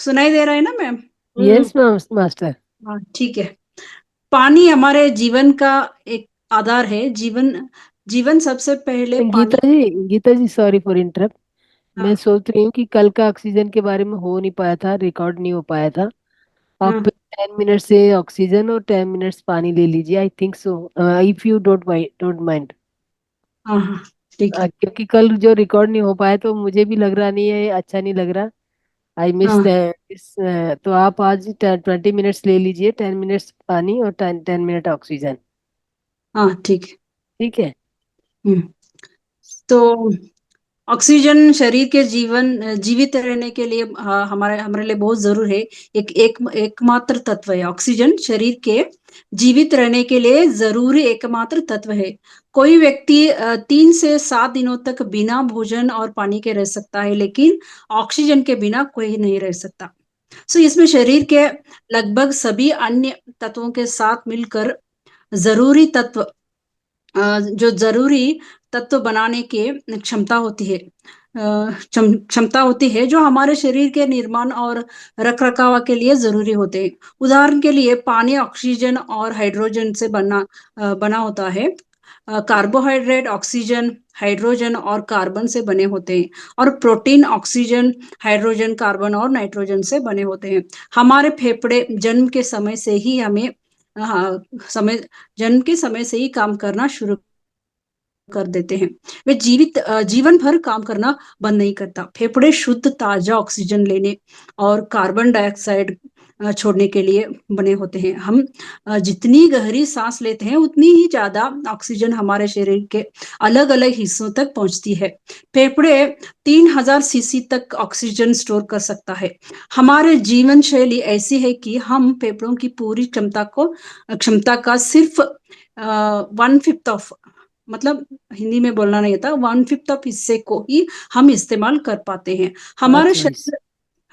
सुनाई दे रहा है ना मैम? Yes master. हाँ ठीक है। पानी हमारे जीवन का एक आधार है। जीवन जीवन सबसे पहले पानी। गीता जी सॉरी फॉर इंटरप्ट। मैं हाँ सोच रही हूँ कि कल का ऑक्सीजन के बारे में हो नहीं पाया था, रिकॉर्ड नहीं हो पाया था। आप हाँ 10 मिनट से ऑक्सीजन और 10 मिनट्स पानी ले लीजिए, I think so, if you don't mind. हाँ हाँ ठीक है। क्योंकि कल जो रिकॉर्ड नहीं हो पाया तो मुझे भी लग रहा नहीं है, अच्छा नहीं लग रहा। आई मिस हाँ इस तो आप आज 20 मिनट्स ले लीजिए, 10 मिनट्स पानी और 10 मिनट ऑक्सीजन। हाँ ठीक है। ठीक है। हम्म, तो ऑक्सीजन शरीर के जीवित रहने के लिए हमारे हमारे लिए बहुत जरूर है। एकमात्र तत्व है ऑक्सीजन। शरीर के जीवित रहने के लिए जरूरी एकमात्र तत्व है। कोई व्यक्ति 3 से 7 दिनों तक बिना भोजन और पानी के रह सकता है, लेकिन ऑक्सीजन के बिना कोई नहीं रह सकता। सो इसमें शरीर के लगभग सभी अन्य तत्वों के साथ मिलकर जरूरी तत्व जो जरूरी तत्व बनाने के क्षमता होती है, क्षमता होती है, जो हमारे शरीर के निर्माण और रखरखाव के लिए जरूरी होते हैं। उदाहरण के लिए पानी ऑक्सीजन और हाइड्रोजन से बना होता है। कार्बोहाइड्रेट ऑक्सीजन, हाइड्रोजन और कार्बन से बने होते हैं। और प्रोटीन ऑक्सीजन, हाइड्रोजन, कार्बन और नाइट्रोजन से बने होते हैं। हमारे फेफड़े जन्म के समय से ही हमें हाँ, समय जन्म के समय से ही काम करना शुरू कर देते हैं। वे जीवन भर काम करना बंद नहीं करता। फेफड़े शुद्ध ताजा ऑक्सीजन लेने और कार्बन डाइऑक्साइड छोड़ने के लिए बने होते हैं। हम जितनी गहरी सांस लेते हैं उतनी ही ज्यादा ऑक्सीजन हमारे शरीर के अलग अलग हिस्सों तक पहुंचती है। फेफड़े 3000 सीसी तक ऑक्सीजन स्टोर कर सकता है। हमारे जीवन शैली ऐसी है कि हम फेफड़ों की पूरी क्षमता का सिर्फ 1/5 ऑफ, मतलब हिंदी में बोलना नहीं था, 1/5 ऑफ हिस्से को ही हम इस्तेमाल कर पाते हैं। हमारे बहुत नाइस। शरीर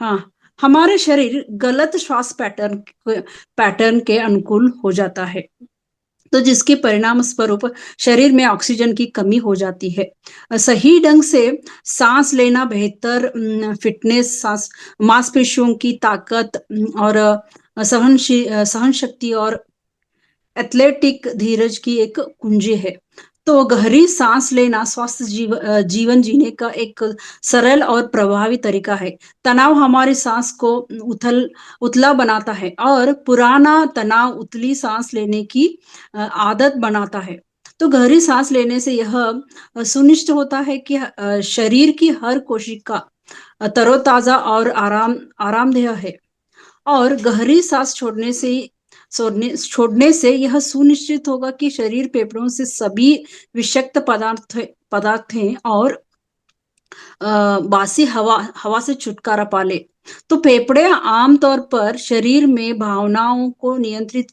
हाँ, हमारे शरीर गलत श्वास पैटर्न के अनुकूल हो जाता है, तो जिसके परिणाम स्वरूप शरीर में ऑक्सीजन की कमी हो जाती है। सही ढंग से सांस लेना बेहतर फिटनेस, सांस मांसपेशियों की ताकत और सहन शक्ति और एथलेटिक धीरज की एक कुंजी है। तो गहरी सांस लेना स्वस्थ जीवन जीने का एक सरल और प्रभावी तरीका है। तनाव हमारी सांस को उतला बनाता है और पुराना तनाव उतली सांस लेने की आदत बनाता है। तो गहरी सांस लेने से यह सुनिश्चित होता है कि शरीर की हर कोशिका तरोताजा और आरामदेह है। और गहरी सांस छोड़ने से यह सुनिश्चित होगा कि शरीर फेफड़ों से सभी विषाक्त पदार्थ और बासी हवा हवा से छुटकारा पा ले। तो फेफड़े आमतौर पर शरीर में भावनाओं को नियंत्रित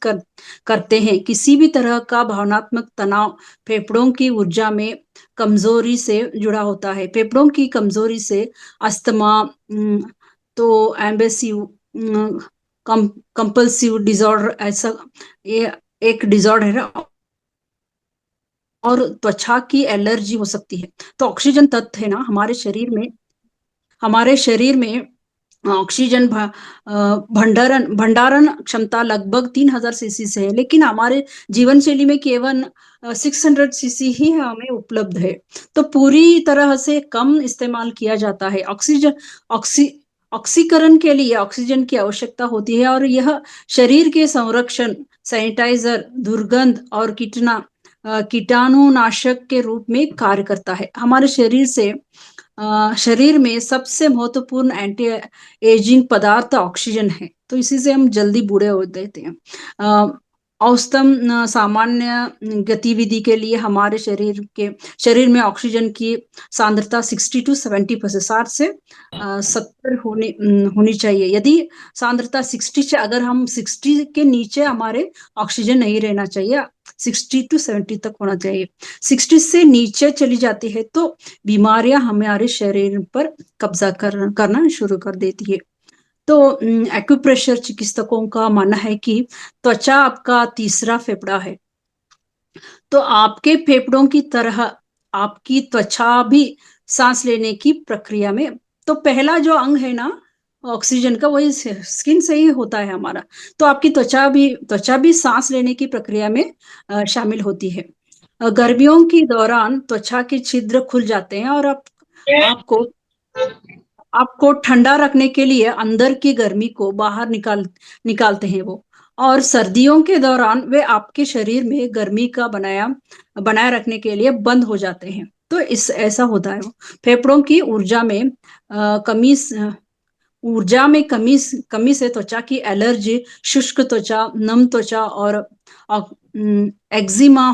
करते हैं। किसी भी तरह का भावनात्मक तनाव फेफड़ों की ऊर्जा में कमजोरी से जुड़ा होता है। फेफड़ों की कमजोरी से अस्थमा, तो एम्बेसिव कंपल्सिव डिसऑर्डर, ऐसा ये एक डिसऑर्डर है, और त्वचा की एलर्जी हो सकती है। तो ऑक्सीजन तत्व है ना हमारे शरीर में ऑक्सीजन भंडारण भंडारण क्षमता लगभग 3000 सीसी से है, लेकिन हमारे जीवन शैली में केवल 600 सीसी ही हमें उपलब्ध है। तो पूरी तरह से कम इस्तेमाल किया जाता है। ऑक्सी ऑक्सीकरण के लिए ऑक्सीजन की आवश्यकता होती है, और यह शरीर के संरक्षण, सैनिटाइजर, दुर्गंध और कीटाणुनाशक के रूप में कार्य करता है। हमारे शरीर में सबसे महत्वपूर्ण एंटी एजिंग पदार्थ ऑक्सीजन है, तो इसी से हम जल्दी बूढ़े हो जाते हैं। औसतन सामान्य गतिविधि के लिए हमारे शरीर में ऑक्सीजन की सांद्रता 60 to 70%, 60 से 70 होनी चाहिए। यदि सांद्रता 60 से, अगर हम 60 के नीचे हमारे ऑक्सीजन नहीं रहना चाहिए, 60 to 70 तक होना चाहिए। 60 से नीचे चली जाती है तो बीमारियां हमारे शरीर पर कब्जा करना शुरू कर देती है। तो एक्यूप्रेशर चिकित्सकों का मानना है कि त्वचा आपका तीसरा फेफड़ा है। तो आपके फेफड़ों की तरह आपकी त्वचा भी सांस लेने की प्रक्रिया में, तो पहला जो अंग है ना, ऑक्सीजन का, वही स्किन से ही होता है हमारा। तो आपकी त्वचा भी सांस लेने की प्रक्रिया में शामिल होती है। गर्मियों के दौरान त्वचा के छिद्र खुल जाते हैं और आपको आपको ठंडा रखने के लिए अंदर की गर्मी को बाहर निकालते हैं वो। और सर्दियों के दौरान वे आपके शरीर में गर्मी का बनाए रखने के लिए बंद हो जाते हैं। तो इस ऐसा होता है वो। फेफड़ों की ऊर्जा में कमी से त्वचा की एलर्जी, शुष्क त्वचा, नम त्वचा और एक्जिमा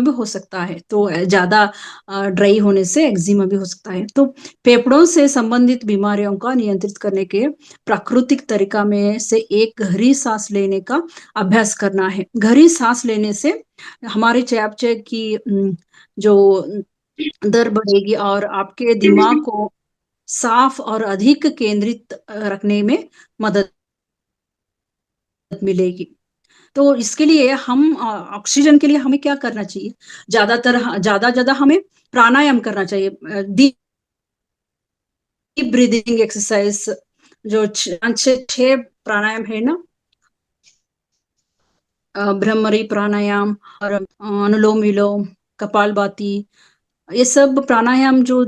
भी हो सकता है। तो ज्यादा ड्राई होने से एक्जिमा भी हो सकता है। तो फेफड़ों से संबंधित बीमारियों का नियंत्रित करने के प्राकृतिक तरीका में से एक गहरी सांस लेने का अभ्यास करना है। गहरी सांस लेने से हमारे चयापचय की जो दर बढ़ेगी और आपके दिमाग को साफ और अधिक केंद्रित रखने में मदद मिलेगी। तो इसके लिए हम ऑक्सीजन के लिए हमें क्या करना चाहिए? ज्यादा ज्यादा हमें प्राणायाम करना चाहिए। डीप ब्रीदिंग एक्सरसाइज, जो 5 से 6 प्राणायाम है ना, भ्रमरी प्राणायाम और अनुलोम विलोम, कपालभाति, ये सब प्राणायाम जो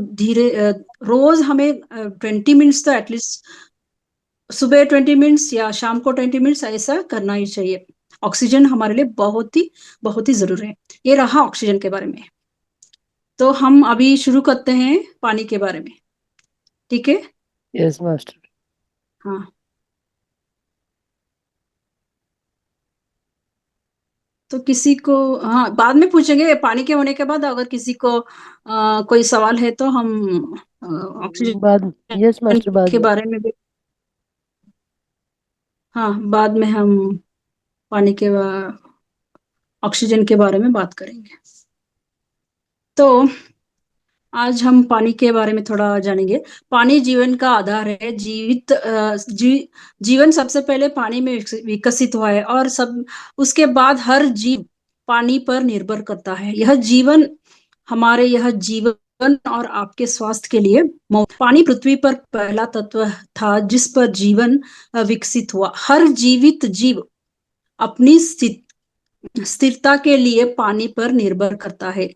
रोज हमें 20 मिनट्स तो एटलीस्ट, सुबह 20 मिनट्स या शाम को 20 मिनट्स ऐसा करना ही चाहिए। ऑक्सीजन हमारे लिए बहुत ही जरूरी है। ये रहा ऑक्सीजन के बारे में। तो हम अभी शुरू करते हैं पानी के बारे में, ठीक है? Yes master. हाँ, तो किसी को, हाँ, बाद में पूछेंगे पानी के होने के बाद। अगर किसी को कोई सवाल है तो हम बाद, ऑक्सीजन यस मास्टर, बाद के में। बारे में भी, हाँ, बाद में हम पानी के ऑक्सीजन के बारे में बात करेंगे। तो आज हम पानी के बारे में थोड़ा जानेंगे। पानी जीवन का आधार है। जीवन सबसे पहले पानी में विकसित हुआ है और उसके बाद हर जीव पानी पर निर्भर करता है। यह जीवन और आपके स्वास्थ्य के लिए पानी पृथ्वी पर पहला तत्व था जिस पर जीवन विकसित हुआ। हर जीवित जीव अपनी स्थिरता के लिए पानी पर निर्भर करता है।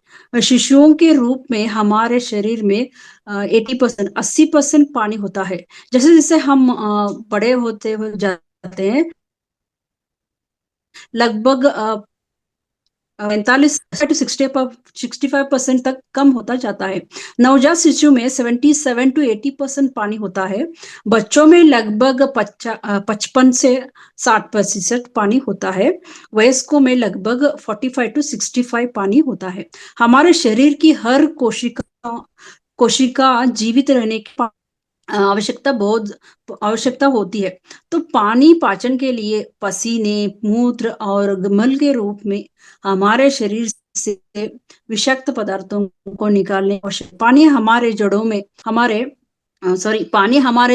शिशुओं के रूप में हमारे शरीर में 80% पानी होता है। जैसे जैसे हम बड़े होते हो जाते हैं, लगभग 45 टू 65% तक कम होता जाता है। नवजात शिशु में 77 टू 80% पानी होता है। बच्चों में लगभग 55 से 60% पानी होता है। वयस्कों में लगभग 45 टू 65 पानी होता है। हमारे शरीर की हर कोशिका जीवित रहने की आवश्यकता होती है। तो पानी पाचन के लिए पसीने, मूत्र और मल के रूप में हमारे शरीर से विषाक्त पदार्थों को निकालने आवश्यक। पानी हमारे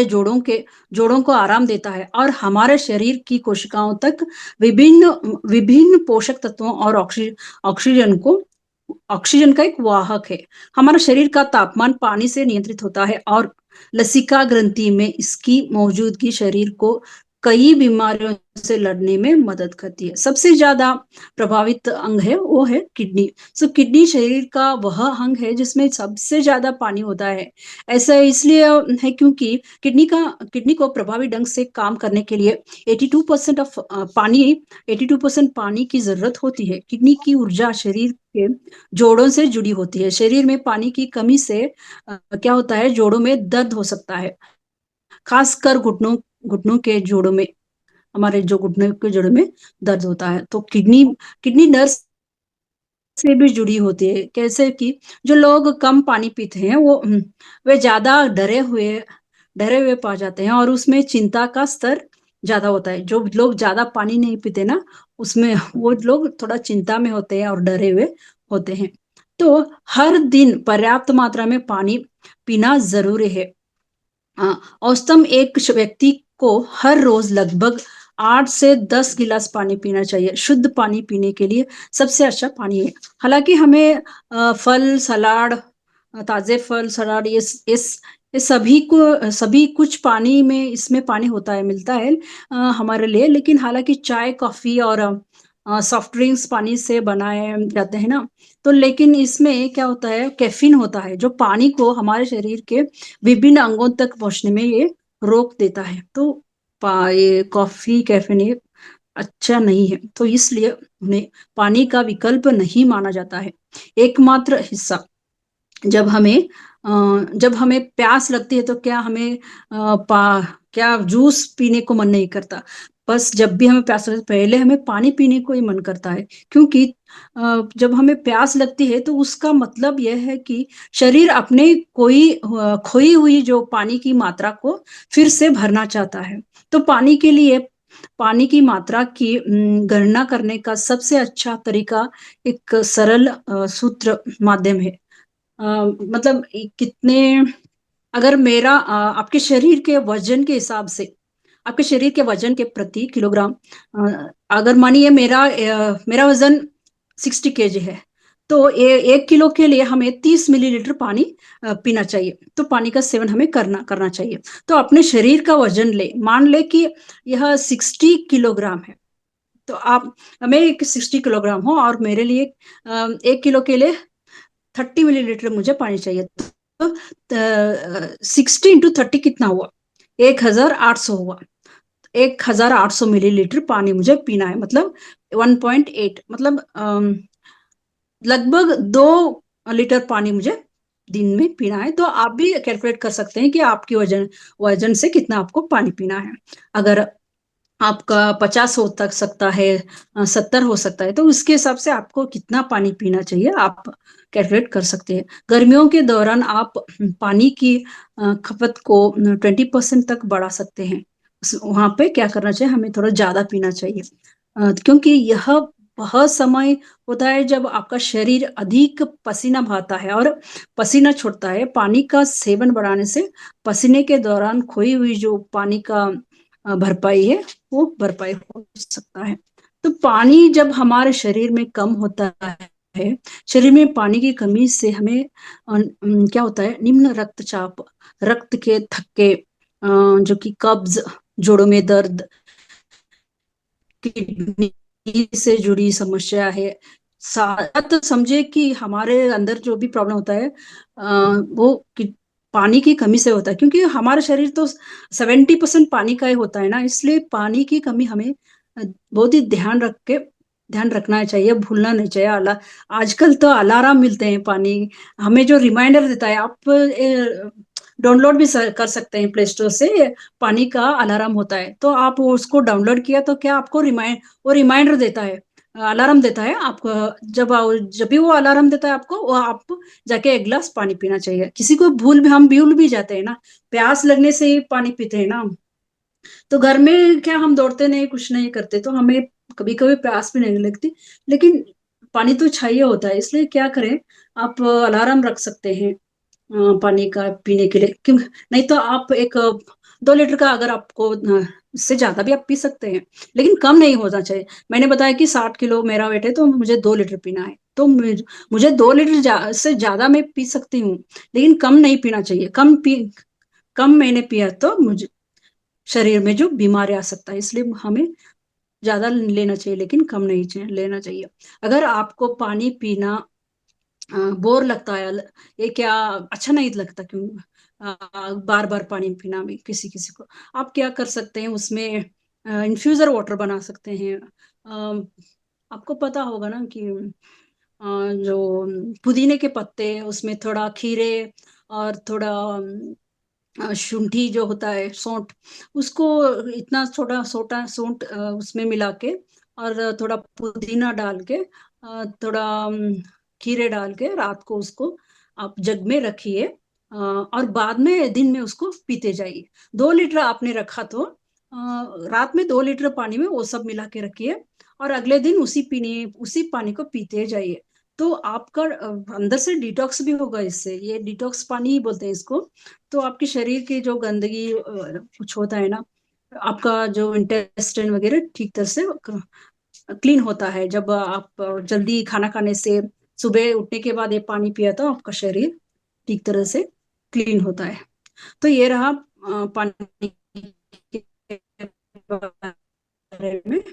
जोड़ों को आराम देता है और हमारे शरीर की कोशिकाओं तक विभिन्न विभिन्न पोषक तत्वों और ऑक्सीजन का एक वाहक है। हमारा शरीर का तापमान पानी से नियंत्रित होता है और लसिका ग्रंथि में इसकी मौजूदगी शरीर को कई बीमारियों से लड़ने में मदद करती है। सबसे ज्यादा प्रभावित अंग है वो है किडनी। किडनी शरीर का वह अंग है जिसमें सबसे ज्यादा पानी होता है। ऐसा इसलिए है क्योंकि किडनी को प्रभावी ढंग से काम करने के लिए 82% पानी की जरूरत होती है। किडनी की ऊर्जा शरीर के जोड़ों से जुड़ी होती है। शरीर में पानी की कमी से क्या होता है, जोड़ों में दर्द हो सकता है, खासकर घुटनों के जोड़ों में। हमारे जो घुटनों के जोड़ों में दर्द होता है तो किडनी नर्स से भी जुड़ी होती है। कैसे कि जो लोग कम पानी पीते हैं वे ज्यादा डरे हुए पा जाते हैं और उसमें चिंता का स्तर ज्यादा होता है। जो लोग ज्यादा पानी नहीं पीते ना, उसमें वो लोग थोड़ा चिंता में होते हैं और डरे हुए होते हैं। तो हर दिन पर्याप्त मात्रा में पानी पीना जरूरी है। औसतन एक व्यक्ति को हर रोज लगभग 8 से 10 गिलास पानी पीना चाहिए। शुद्ध पानी पीने के लिए सबसे अच्छा पानी है। हालांकि हमें ताजे फल सलाद ये सभी कुछ पानी में, इसमें पानी होता है, मिलता है हमारे लिए। लेकिन हालांकि चाय, कॉफी और सॉफ्ट ड्रिंक्स पानी से बनाए जाते हैं ना, तो लेकिन इसमें क्या होता है, कैफीन होता है जो पानी को हमारे शरीर के विभिन्न अंगों तक पहुंचने में ये रोक देता है। तो ये कॉफी, कैफीन ये अच्छा नहीं है, तो इसलिए उन्हें पानी का विकल्प नहीं माना जाता है। एकमात्र हिस्सा, जब हमें जब हमें प्यास लगती है तो क्या हमें क्या जूस पीने को मन नहीं करता? बस जब भी हमें प्यास लगती है पहले हमें पानी पीने को ही मन करता है। क्योंकि जब हमें प्यास लगती है तो उसका मतलब यह है कि शरीर अपने खोई हुई जो पानी की मात्रा को फिर से भरना चाहता है। तो पानी की मात्रा की गणना करने का सबसे अच्छा तरीका एक सरल सूत्र माध्यम है। मतलब कितने, अगर आपके शरीर के वजन के हिसाब से, आपके शरीर के वजन के प्रति किलोग्राम, अगर मानिए मेरा वजन 60 kg है, तो 1 किलो के लिए हमें 30 मिलीलीटर पानी पीना चाहिए। तो पानी का सेवन हमें करना करना चाहिए। तो अपने शरीर का वजन मान ले कि यह 60 किलोग्राम है। तो आप, मैं एक 60 किलोग्राम हूँ और मेरे लिए 1 किलो के लिए 30 मिलीलीटर मुझे पानी चाहिए। तो 60 × 30 कितना हुआ? 1800 हुआ। 1800 मिलीलीटर पानी मुझे पीना है, मतलब 1.8, मतलब लगभग 2 लीटर पानी मुझे दिन में पीना है। तो आप भी कैलकुलेट कर सकते हैं कि आपकी वजन वजन से कितना आपको पानी पीना है। अगर आपका 50 हो तक सकता है, 70 हो सकता है, तो उसके हिसाब से आपको कितना पानी पीना चाहिए आप कैलकुलेट कर सकते हैं। गर्मियों के दौरान आप पानी की खपत को 20% तक बढ़ा सकते हैं। वहां पे क्या करना चाहिए, हमें थोड़ा ज्यादा पीना चाहिए। क्योंकि यह वह समय होता है जब आपका शरीर अधिक पसीना बहाता है और पसीना छोड़ता है। पानी का सेवन बढ़ाने से पसीने के दौरान खोई हुई जो पानी का भरपाई है, वो भरपाई हो सकता है। तो पानी जब हमारे शरीर में कम होता है, शरीर में पानी की कमी से हमें क्या होता है, निम्न रक्तचाप, रक्त के थक्के, जो कि कब्ज, जोड़ों में दर्द, किडनी से जुड़ी समस्या है। सारा तो समझे कि हमारे अंदर जो भी प्रॉब्लम होता है वो पानी की कमी से होता है। क्योंकि हमारा शरीर तो 70% पानी का ही होता है ना, इसलिए पानी की कमी हमें बहुत ही ध्यान रखना चाहिए, भूलना नहीं चाहिए। आजकल तो अलार्म मिलते हैं पानी, हमें जो रिमाइंडर देता है। आप डाउनलोड भी कर सकते हैं प्ले स्टोर से, पानी का अलार्म होता है। तो आप उसको डाउनलोड किया तो क्या आपको वो रिमाइंडर देता है, अलार्म देता है आपको। जब भी वो अलार्म देता है आपको, वो आप जाके एक गिलास पानी पीना चाहिए। किसी को हम भूल भी जाते हैं ना, प्यास लगने से ही पानी पीते हैं ना। तो घर में क्या हम दौड़ते नहीं, कुछ नहीं करते, तो हमें कभी कभी प्यास भी नहीं लगती। लेकिन पानी तो चाहिए होता है, इसलिए क्या करें, आप अलार्म रख सकते हैं पानी का पीने के लिए। क्यों नहीं, तो आप 2 लीटर का, अगर आपको इससे ज्यादा भी आप पी सकते हैं, लेकिन कम नहीं होना चाहिए। मैंने बताया कि 60 किलो मेरा वेट है, तो मुझे 2 लीटर पीना है। तो मुझे 2 लीटर से ज्यादा मैं पी सकती हूँ, लेकिन कम नहीं पीना चाहिए। कम मैंने पिया तो मुझे शरीर में जो बीमारी आ सकता है, इसलिए हमें ज्यादा लेना चाहिए लेकिन कम नहीं लेना चाहिए। अगर आपको पानी पीना बोर लगता है, ये क्या अच्छा नहीं लगता, क्यों बार बार पानी पीना भी किसी किसी को, आप क्या कर सकते हैं उसमें, इन्फ्यूजर वाटर बना सकते हैं। आपको पता होगा ना कि जो पुदीने के पत्ते, उसमें थोड़ा खीरे और थोड़ा शुंठी जो होता है, सौंठ, उसको इतना छोटा छोटा सौंठ उसमें मिला के, और थोड़ा पुदीना डाल के, थोड़ा खीरे डाल के, रात को उसको आप जग में रखिए, और बाद में दिन में उसको पीते जाइए। 2 लीटर आपने रखा तो रात में 2 लीटर पानी में वो सब मिला के रखिए, और अगले दिन उसी पानी को पीते जाइए। तो आपका अंदर से डिटॉक्स भी होगा इससे, ये डिटॉक्स पानी ही बोलते हैं इसको। तो आपके शरीर की जो गंदगी कुछ होता है ना, आपका जो इंटेस्टाइन वगैरह ठीक तरह से क्लीन होता है। जब आप जल्दी खाना खाने से सुबह उठने के बाद ये पानी पिया तो आपका शरीर ठीक तरह से क्लीन होता है। तो ये रहा पानी के बारे में।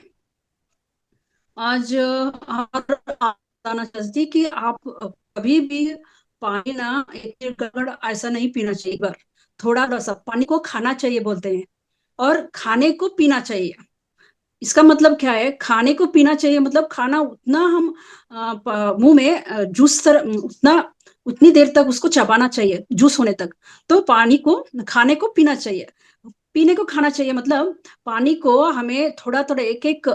आज और बताना चाहती कि आप कभी भी पानी ना एक गड़गड़ ऐसा नहीं पीना चाहिए। एक बार थोड़ा थोड़ा सा पानी को खाना चाहिए बोलते हैं, और खाने को पीना चाहिए। इसका मतलब क्या है? खाने को पीना चाहिए मतलब खाना उतना हम मुंह में जूस उतना उतनी देर तक उसको चबाना चाहिए जूस होने तक। तो पानी को खाने को पीना चाहिए, पीने को खाना चाहिए मतलब पानी को हमें थोड़ा थोड़ा एक एक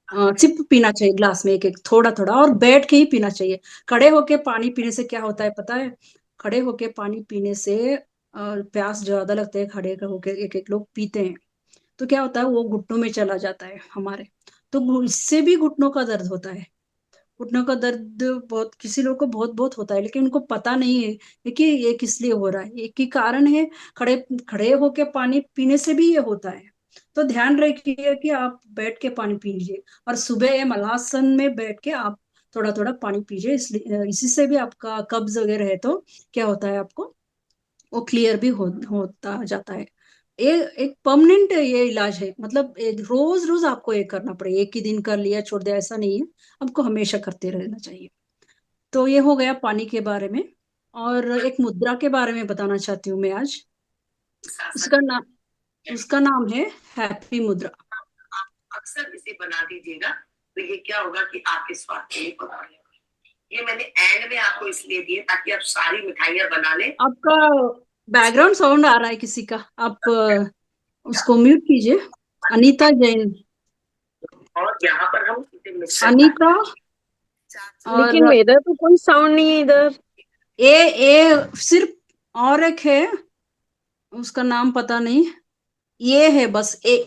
सिप पीना चाहिए, ग्लास में एक एक थोड़ा थोड़ा, और बैठ के ही पीना चाहिए। खड़े होके पानी पीने से क्या होता है पता है? खड़े होके पानी पीने से प्यास ज्यादा लगता है। खड़े होके एक एक लोग पीते हैं तो क्या होता है, वो घुटनों में चला जाता है हमारे। तो इससे भी घुटनों का दर्द होता है। घुटनों का दर्द बहुत किसी लोग को बहुत बहुत होता है, लेकिन उनको पता नहीं है कि ये किस लिए हो रहा है। एक ही कारण है, खड़े खड़े होके पानी पीने से भी ये होता है। तो ध्यान रखिए कि आप बैठ के पानी पीजिए, और सुबह मलासन में बैठ के आप थोड़ा थोड़ा पानी पीजिए। इसलिए इसी से भी आपका कब्ज वगैरह है तो क्या होता है, आपको वो क्लियर भी होता जाता है। ये एक परमानेंट ये इलाज है, मतलब रोज रोज आपको ये करना पड़ेगा। एक ही दिन कर लिया छोड़ दिया ऐसा नहीं है, आपको हमेशा करते रहना चाहिए। तो ये हो गया पानी के बारे में। और एक मुद्रा के बारे में बताना चाहती हूँ मैं आज। उसका नाम उसका नाम है हैप्पी मुद्रा। अक्सर इसे बना दीजिएगा तो ये क्या होगा कि आपके स्वास्थ्य के लिए बहुत बढ़िया होगा। ये मैंने एंड में आपको इसलिए दिए ताकि आप सारी मिठाइयाँ बना लें। आपका बैकग्राउंड साउंड आ रहा है किसी का, आप उसको म्यूट कीजिए। अनीता जैन, और यहाँ पर हम अनीता, और लेकिन मेरा तो कोई साउंड नहीं है इधर। ए सिर्फ और एक है, उसका नाम पता नहीं। ये है बस ए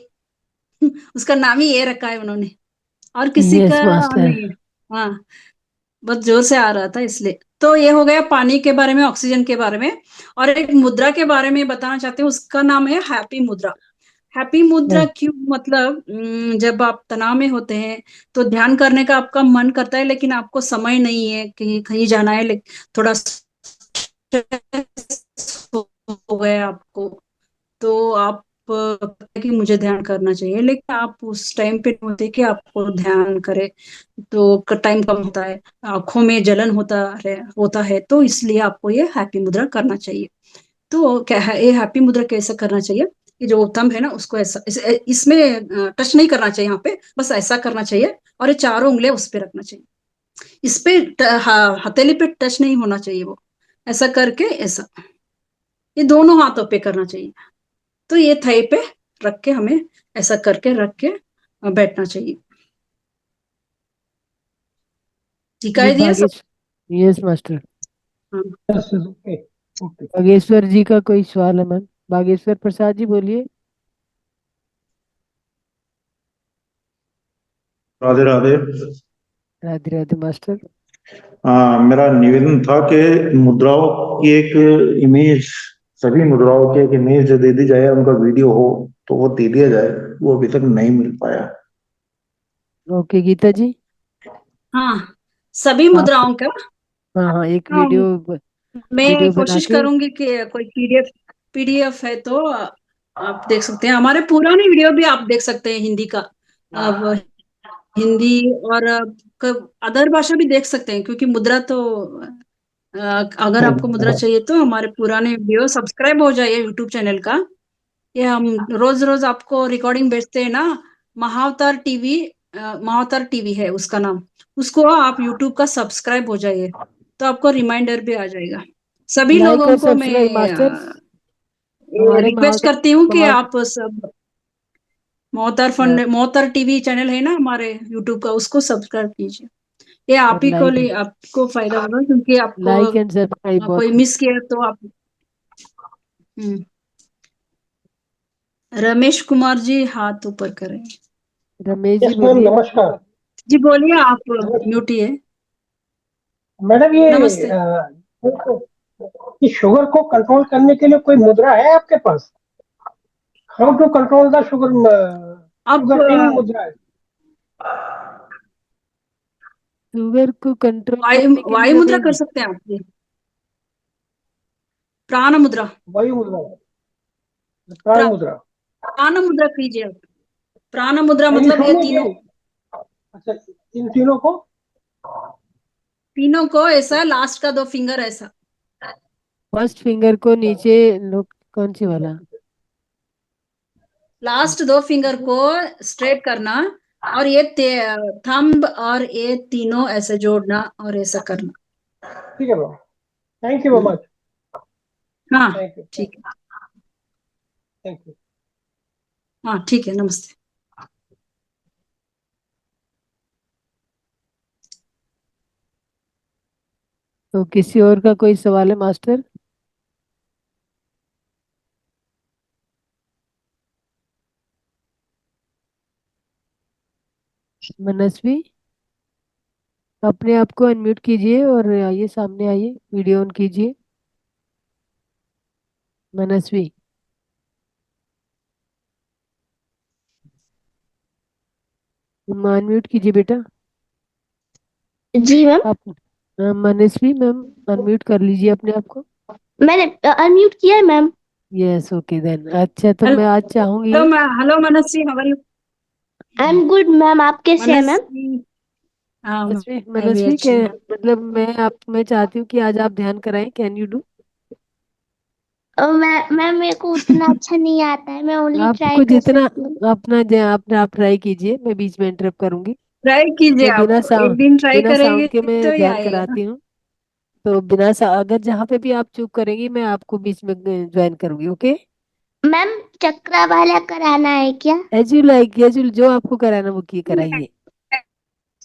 उसका नाम ही ये रखा है उन्होंने, और किसी का यस मास्टर। नहीं है। हाँ, बहुत जोर से आ रहा था इसलिए। तो ये हो गया पानी के बारे में, ऑक्सीजन के बारे में। और एक मुद्रा के बारे में बताना चाहते हैं, उसका नाम है हैप्पी मुद्रा। हैप्पी मुद्रा क्यों? मतलब जब आप तनाव में होते हैं तो ध्यान करने का आपका मन करता है, लेकिन आपको समय नहीं है कि कहीं जाना है, थोड़ा stress हो गया आपको, तो आप कि मुझे ध्यान करना चाहिए, लेकिन आप उस टाइम पे नहीं होते कि आपको ध्यान करे। तो टाइम कम होता है, आंखों में जलन होता है, तो इसलिए आपको ये हैप्पी मुद्रा करना चाहिए। तो क्या है ये हैप्पी मुद्रा? कैसे करना चाहिए? ये जो थंब है ना, उसको ऐसा इसमें टच नहीं करना चाहिए, यहाँ पे बस ऐसा करना चाहिए, और ये चारों उंगलियां उस पे रखना चाहिए। इस पे हथेली पे टच नहीं होना चाहिए। वो ऐसा करके ऐसा, ये दोनों हाथों पे करना चाहिए। तो ये थाई पे रख के हमें ऐसा करके रख के बैठना चाहिए। जी सिखाई दिया सब। भागेश। Yes master. हाँ। Okay okay. बागेश्वर जी का कोई सवाल है मैम? बागेश्वर प्रसाद जी बोलिए। राधे राधे। राधे राधे मास्टर। मेरा निवेदन था कि मुद्राओं की एक इमेज, सभी मुद्राओं की एक इमेज दे दी जाए, उनका वीडियो हो तो वो दे दिया जाए। वो अभी तक नहीं मिल पाया। ओके गीता जी। हाँ, सभी आप, मुद्राओं का। हाँ हाँ, एक हाँ, वीडियो मैं वीडियो बना कोशिश के। करूंगी कि कोई पीडीएफ है तो आप देख सकते हैं। हमारे पुराने वीडियो भी आप देख सकते हैं, हिंदी का। अब हिंदी और अदर भाषा भी देख सकते हैं, क्योंकि मुद्रा तो अगर आपको मुद्रा चाहिए तो हमारे पुराने वीडियो सब्सक्राइब हो जाइए यूट्यूब चैनल का। ये हम रोज रोज आपको रिकॉर्डिंग भेजते हैं ना। महावतार टीवी, महावतार टीवी है उसका नाम। उसको आप यूट्यूब का सब्सक्राइब हो जाइए, तो आपको रिमाइंडर भी आ जाएगा। सभी लाइक लोगों और को सब्सक्राइब मास्टर। मैं हमारे रिक्वेस्ट करती हूँ कि महावत आप सब मोहतर टीवी चैनल है ना हमारे यूट्यूब का, उसको सब्सक्राइब कीजिए। ये आप और ही को लाइक आपको फायदा होगा, क्योंकि आपको लाइक एंड सब्सक्राइब कोई बहुत। मिस किया तो आप। हम्म, रमेश कुमार जी हाथ ऊपर करें। रमेश जी यस मैम, बोलिए। नमस्कार। जी बोलिए, आप नमस्कार म्यूट ही है। मैडम, ये नमस्ते। कि शुगर को कंट्रोल करने के लिए कोई मुद्रा है आपके पास? How to control the sugar, आप शुगर इन मुद्रा है। शुगर को कंट्रोल वायु करने के लिए वायु मुद्रा रमेश कर जी। सकते हैं आप जी। प्राण मुद्रा। वायु मुद्रा, प्राण मुद्रा। प्राण मुद्रा कीजिए आप। प्राण मुद्रा Can you मतलब show ये me तीनों, again? अच्छा, इन तीनों को तीनों को ऐसा, लास्ट का 2 फिंगर ऐसा, फर्स्ट फिंगर को नीचे लो, कौन सी वाला? लास्ट 2 फिंगर को स्ट्रेट करना, और ये थंब और ये तीनों ऐसे जोड़ना और ऐसा करना। ठीक है मैम, थैंक यू मच, हाँ थैंक यू, ठीक है, थैंक यू। हाँ ठीक है, नमस्ते। तो किसी और का कोई सवाल है मास्टर? मनस्वी, अपने आप को अनम्यूट कीजिए और आइए, सामने आइए, वीडियो ऑन कीजिए। मनस्वी, अनम्यूट कीजिए बेटा। जी मैम, आप मनस्वी मैम, अनम्यूट कर लीजिए अपने आप को। मैंने अनम्यूट किया है मैम। Yes, okay then. अच्छा, तो मैं आज चाहूंगी, hello Manaswi, how are you? I am good ma'am, आप कैसे हैं मैम? मनस्वी, हाँ मनस्वी, मैं भी मनस्वी अच्छी के हूँ। मतलब मैं चाहती हूँ कि आज आप ध्यान कराएं। Can you do? मैम मेरे को उतना अच्छा नहीं आता है, मैं ओनली ट्राई आपको कर जितना सकती हूँ। आप ट्राई कीजिए, मैं बीच में इंटरप्ट करूंगी। ट्राई कीजिए मैं आप, एक दिन ट्राई बिना करेंगे साउंड के मैं तो ही ध्यान आएगा। कराती हूँ। तो अगर जहाँ पे भी आप चुप करेंगी, मैं आपको बीच में ज्वाइन करूंगी। ओके? मैम चक्रा वाला कराना है क्या? एज यू लाइक, जो आपको कराना वो की कराइए।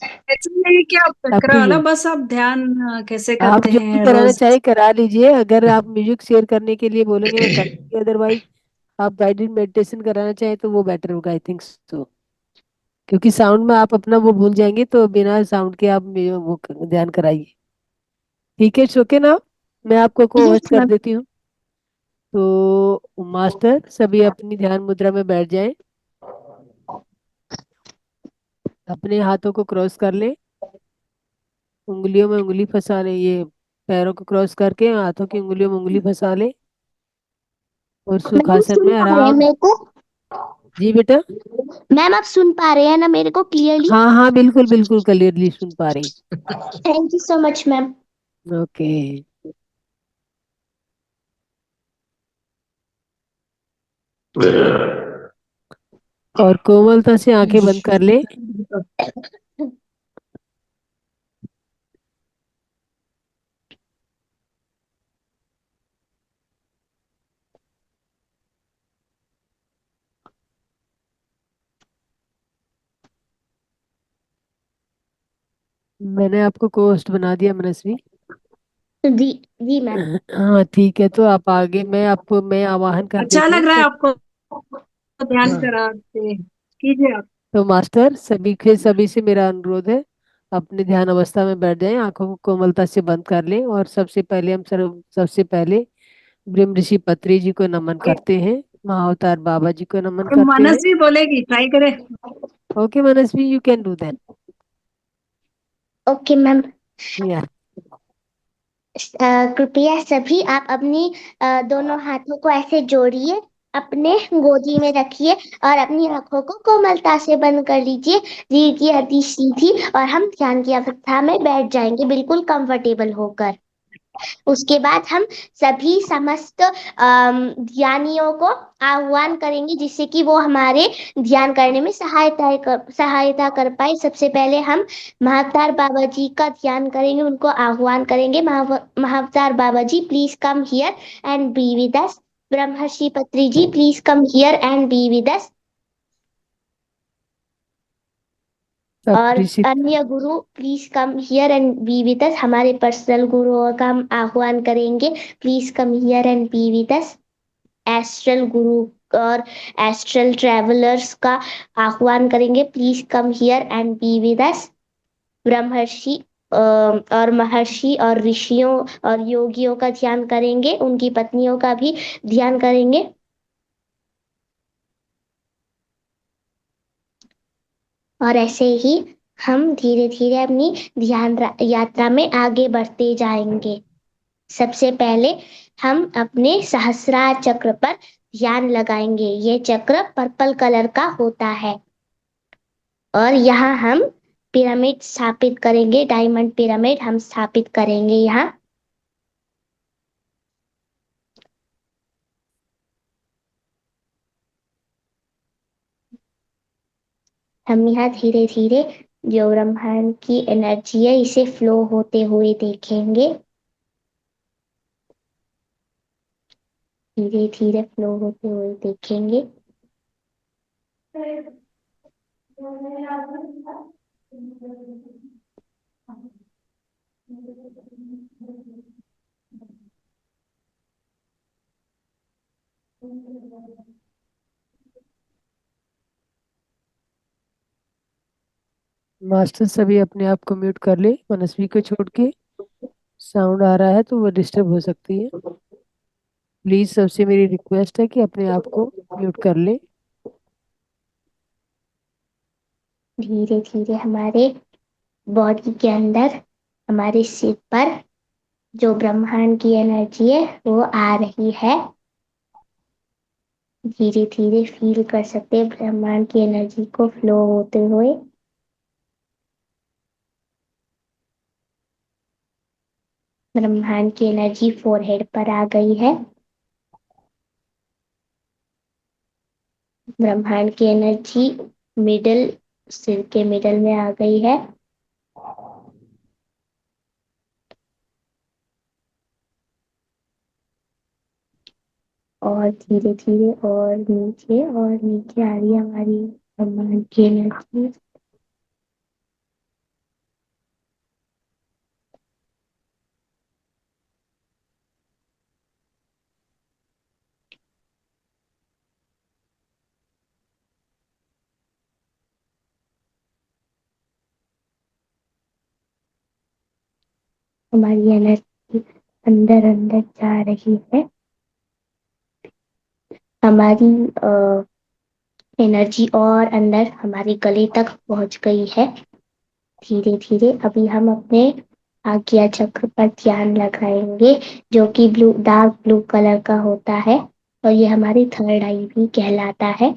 ऐसा नहीं कि आप अप टू चक्र वाला, यू, बस आप ध्यान कैसे आप करते जो भी हैं कराना रोज। चाहे करा लीजिए। अगर आप म्यूजिक शेयर करने के लिए बोलेंगे मैं कर दूंगी, अदरवाइज आप गाइडेड मेडिटेशन कराना चाहें तो वो बेटर होगा, आई थिंक सो। क्योंकि साउंड में आप अपना वो भूल जाएंगे, तो बिना साउंड के आप वो ध्यान कराइए। ठीक है, ओके ना? मैं आपको को यस होस्ट कर मैम। देती हूँ। तो मास्टर सभी अपनी ध्यान मुद्रा में बैठ जाएं, अपने हाथों को क्रॉस कर लें, उंगलियों में उंगली फंसा लें, ये पैरों को क्रॉस करके हाथों की उंगलियों में उंगली फंसा लें और मैम सुखासन सुन में पा रहे हैं आराम। मेरे को? जी बेटा। मैम आप सुन पा रहे हैं ना मेरे को क्लियरली? हाँ हाँ, बिल्कुल बिल्कुल क्लियरली सुन पा रही। Thank you so much ma'am. Okay. और कोमलता से आंखें बंद कर ले। मैंने आपको को होस्ट बना दिया मनस्वी। जी जी मैम। हाँ ठीक है, तो आप आगे, मैं आवाहन कर अच्छा देती हूँ लग रहा है तो। आपको ध्यान हाँ, कराते, कीजिए आप। तो मास्टर सभी से मेरा अनुरोध है, अपने ध्यान अवस्था में बैठ जाएं, आंखों को कोमलता से बंद कर लें और सबसे पहले ब्रह्म ऋषि पत्री जी को नमन करते हैं, महाअवतार बाबा जी को नमन करते हैं। मनस्वी बोलेगी, ट्राई करें। Okay Manasvi, you can do that. Okay ma'am. या कृपया सभी आप अपनी दोनों हाथों को ऐसे जोड़िए, अपने गोदी में रखिए और अपनी आंखों को कोमलता से बंद कर लीजिए। रीढ़ की हड्डी सीधी, और हम ध्यान की अवस्था में बैठ जाएंगे बिल्कुल कंफर्टेबल होकर। उसके बाद हम सभी समस्त ध्यानियों को आह्वान करेंगे, जिससे कि वो हमारे ध्यान करने में सहायता कर पाए। सबसे पहले हम महाअवतार बाबा जी का ध्यान करेंगे, उनको आह्वान करेंगे। Mahavatar Baba ji please come here and be with us. Brahmarshi Patri ji please come here and be with us. और ऋषि। अन्य गुरु please come here and be with us. हमारे पर्सनल गुरुओं का हम आह्वान करेंगे, please come here and be with us. Astral गुरु और एस्ट्रल ट्रेवलर्स का आह्वान करेंगे, please come here and be with us. ब्रह्मर्षि और महर्षि और ऋषियों और योगियों का ध्यान करेंगे, उनकी पत्नियों का भी ध्यान करेंगे। और ऐसे ही हम धीरे धीरे अपनी ध्यान यात्रा में आगे बढ़ते जाएंगे। सबसे पहले हम अपने सहस्रार चक्र पर ध्यान लगाएंगे। ये चक्र पर्पल कलर का होता है और यहाँ हम पिरामिड स्थापित करेंगे, डायमंड पिरामिड हम स्थापित करेंगे यहाँ। हम यहाँ धीरे धीरे जो ब्रह्मांड की एनर्जी है इसे फ्लो होते हुए देखेंगे, धीरे धीरे फ्लो होते हुए देखेंगे। मास्टर सभी अपने आप को म्यूट कर ले, मनस्वी को छोड़ के। साउंड आ रहा है तो वो डिस्टर्ब हो सकती है। प्लीज सबसे मेरी रिक्वेस्ट है कि अपने आप को म्यूट कर ले। धीरे धीरे हमारे बॉडी के अंदर, हमारे सिर पर जो ब्रह्मांड की एनर्जी है वो आ रही है। धीरे धीरे फील कर सकते हैं ब्रह्मांड की एनर्जी को फ्लो होते हुए। ब्रह्मांड की एनर्जी फोरहेड पर आ गई है। ब्रह्मांड की एनर्जी मिडल, सिर के मिडल में आ गई है। और धीरे धीरे और नीचे आ रही है हमारी ब्रह्मांड की एनर्जी। हमारी एनर्जी अंदर अंदर जा रही है। हमारी एनर्जी और अंदर हमारे गले तक पहुंच गई है। धीरे धीरे अभी हम अपने आज्ञा चक्र पर ध्यान लगाएंगे जो कि डार्क ब्लू कलर का होता है और ये हमारी थर्ड आई भी कहलाता है।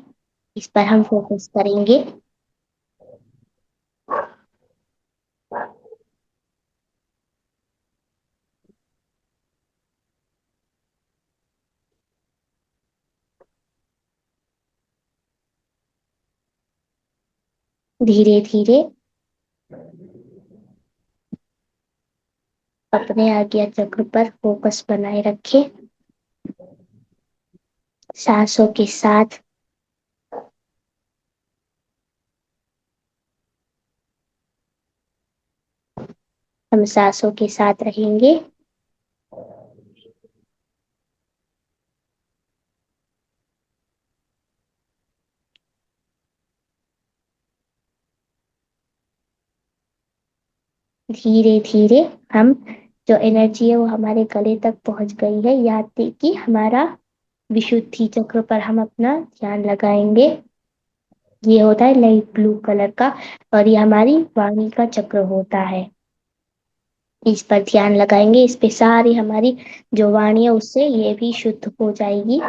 इस पर हम फोकस करेंगे। धीरे धीरे अपने आज्ञा चक्र पर फोकस बनाए रखें। सांसों के साथ हम सांसों के साथ रहेंगे। धीरे धीरे हम जो एनर्जी है वो हमारे गले तक पहुंच गई है। याद कि हमारा विशुद्धि चक्र पर हम अपना ध्यान लगाएंगे। ये होता है लाइट ब्लू कलर का और ये हमारी वाणी का चक्र होता है। इस पर ध्यान लगाएंगे, इस पे सारी हमारी जो वाणी है उससे ये भी शुद्ध हो जाएगी।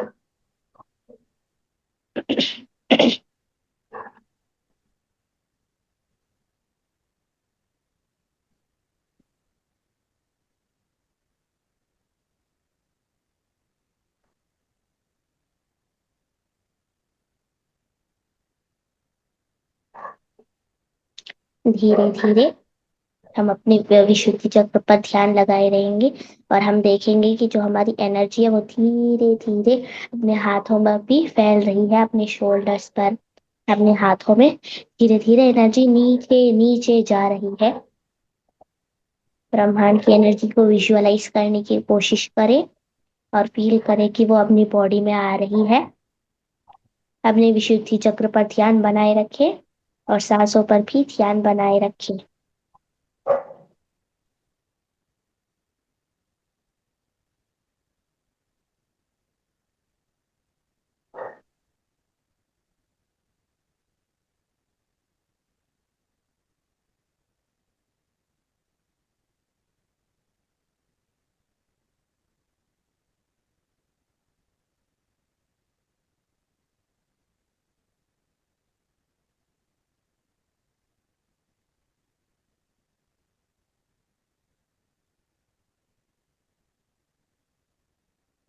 धीरे धीरे हम अपने विशुद्धि चक्र पर ध्यान लगाए रहेंगे और हम देखेंगे कि जो हमारी एनर्जी है वो धीरे धीरे अपने हाथों में भी फैल रही है, अपने शोल्डर्स पर, अपने हाथों में धीरे धीरे एनर्जी नीचे नीचे जा रही है। ब्रह्मांड की एनर्जी को विजुअलाइज करने की कोशिश करें और फील करें कि वो अपनी बॉडी में आ रही है। अपने विशुद्धि चक्र पर ध्यान बनाए रखें और सांसों पर भी ध्यान बनाए रखें।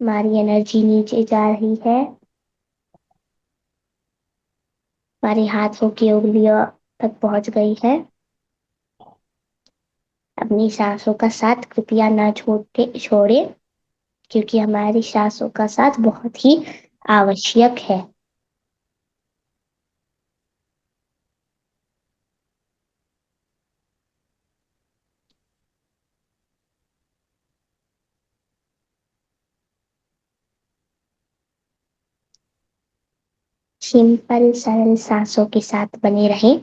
हमारी एनर्जी नीचे जा रही है, हमारे हाथों की उंगलियों तक पहुंच गई है। अपनी सांसों का साथ कृपया ना छोड़े, क्योंकि हमारी सांसों का साथ बहुत ही आवश्यक है। सिंपल सरल सांसों के साथ बने रहें।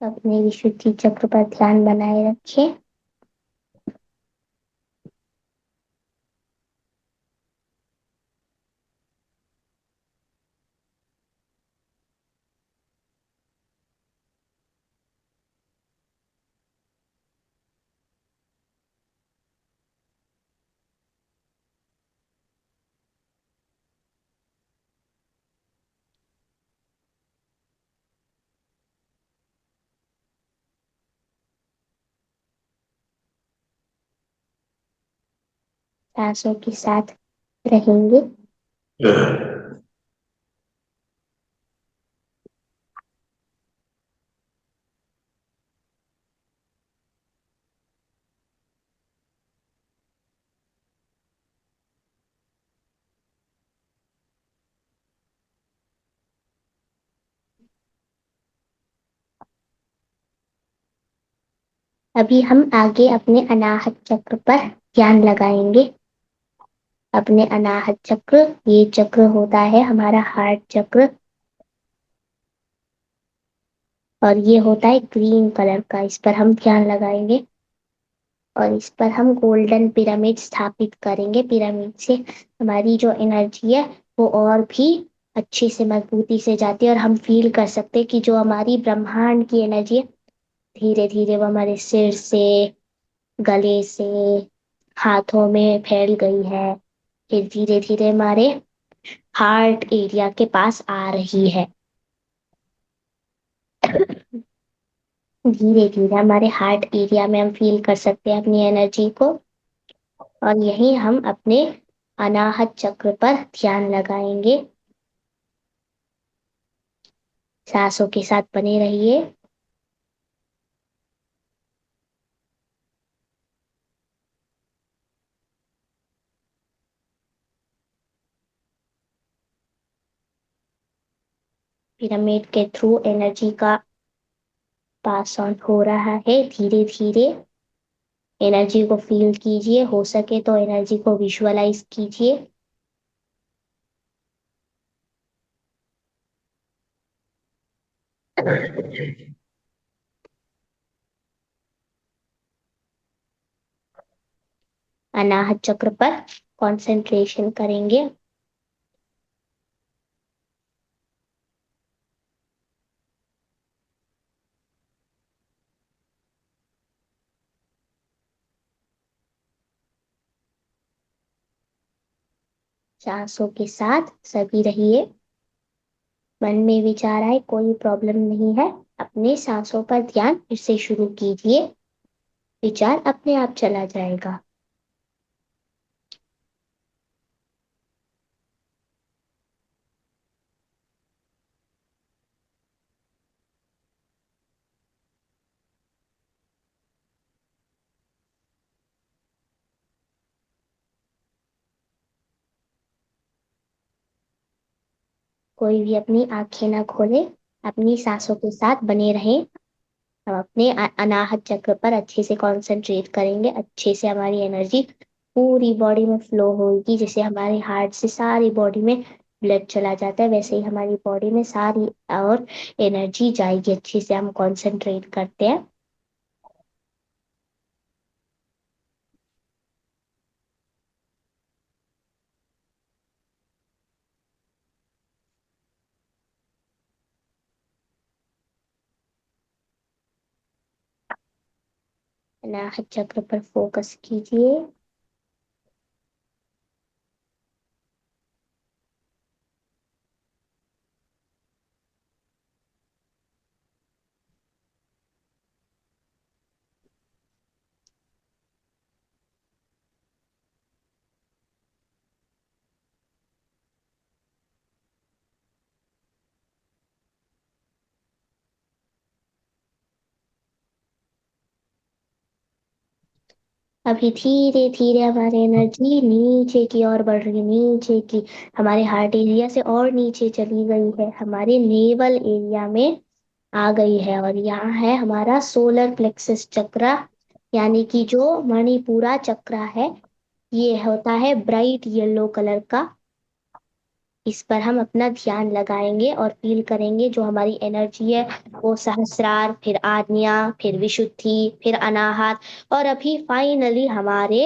अपने विशुद्धि चक्र पर ध्यान बनाए रखें। सांसों के साथ रहेंगे। अभी हम आगे अपने अनाहत चक्र पर ध्यान लगाएंगे। अपने अनाहत चक्र, ये चक्र होता है हमारा हार्ट चक्र, और ये होता है ग्रीन कलर का। इस पर हम ध्यान लगाएंगे और इस पर हम गोल्डन पिरामिड स्थापित करेंगे। पिरामिड से हमारी जो एनर्जी है वो और भी अच्छी से मजबूती से जाती है, और हम फील कर सकते हैं कि जो हमारी ब्रह्मांड की एनर्जी है धीरे धीरे वो हमारे सिर से, गले से, हाथों में फैल गई है, फिर धीरे धीरे हमारे हार्ट एरिया के पास आ रही है। धीरे धीरे हमारे हार्ट एरिया में हम फील कर सकते हैं अपनी एनर्जी को, और यही हम अपने अनाहत चक्र पर ध्यान लगाएंगे। सांसों के साथ बने रहिए। पिरामिड के थ्रू एनर्जी का पास ऑन हो रहा है धीरे धीरे। एनर्जी को फील कीजिए, हो सके तो एनर्जी को विजुअलाइज कीजिए। अनाहत चक्र पर कंसंट्रेशन करेंगे। सांसों के साथ सभी रहिए। मन में विचार आए कोई प्रॉब्लम नहीं है, अपने सांसों पर ध्यान फिर से शुरू कीजिए, विचार अपने आप चला जाएगा। कोई भी अपनी आंखें ना खोले, अपनी सांसों के साथ बने रहें। हम अपने अनाहत चक्र पर अच्छे से कंसंट्रेट करेंगे। अच्छे से हमारी एनर्जी पूरी बॉडी में फ्लो होगी। जैसे हमारे हार्ट से सारी बॉडी में ब्लड चला जाता है, वैसे ही हमारी बॉडी में सारी और एनर्जी जाएगी। अच्छे से हम कंसंट्रेट करते हैं। अनाहत चक्र पर फोकस कीजिए। अभी धीरे धीरे हमारी एनर्जी नीचे की ओर बढ़ रही है, नीचे की, हमारे हार्ट एरिया से और नीचे चली गई है, हमारे नेवल एरिया में आ गई है। और यहाँ है हमारा सोलर प्लेक्सस चक्रा, यानी कि जो मणिपुरा चक्रा है, ये होता है ब्राइट येलो कलर का। इस पर हम अपना ध्यान लगाएंगे और फील करेंगे जो हमारी एनर्जी है वो सहस्रार, फिर आज्ञा, फिर विशुद्धि, फिर अनाहत, और अभी फाइनली हमारे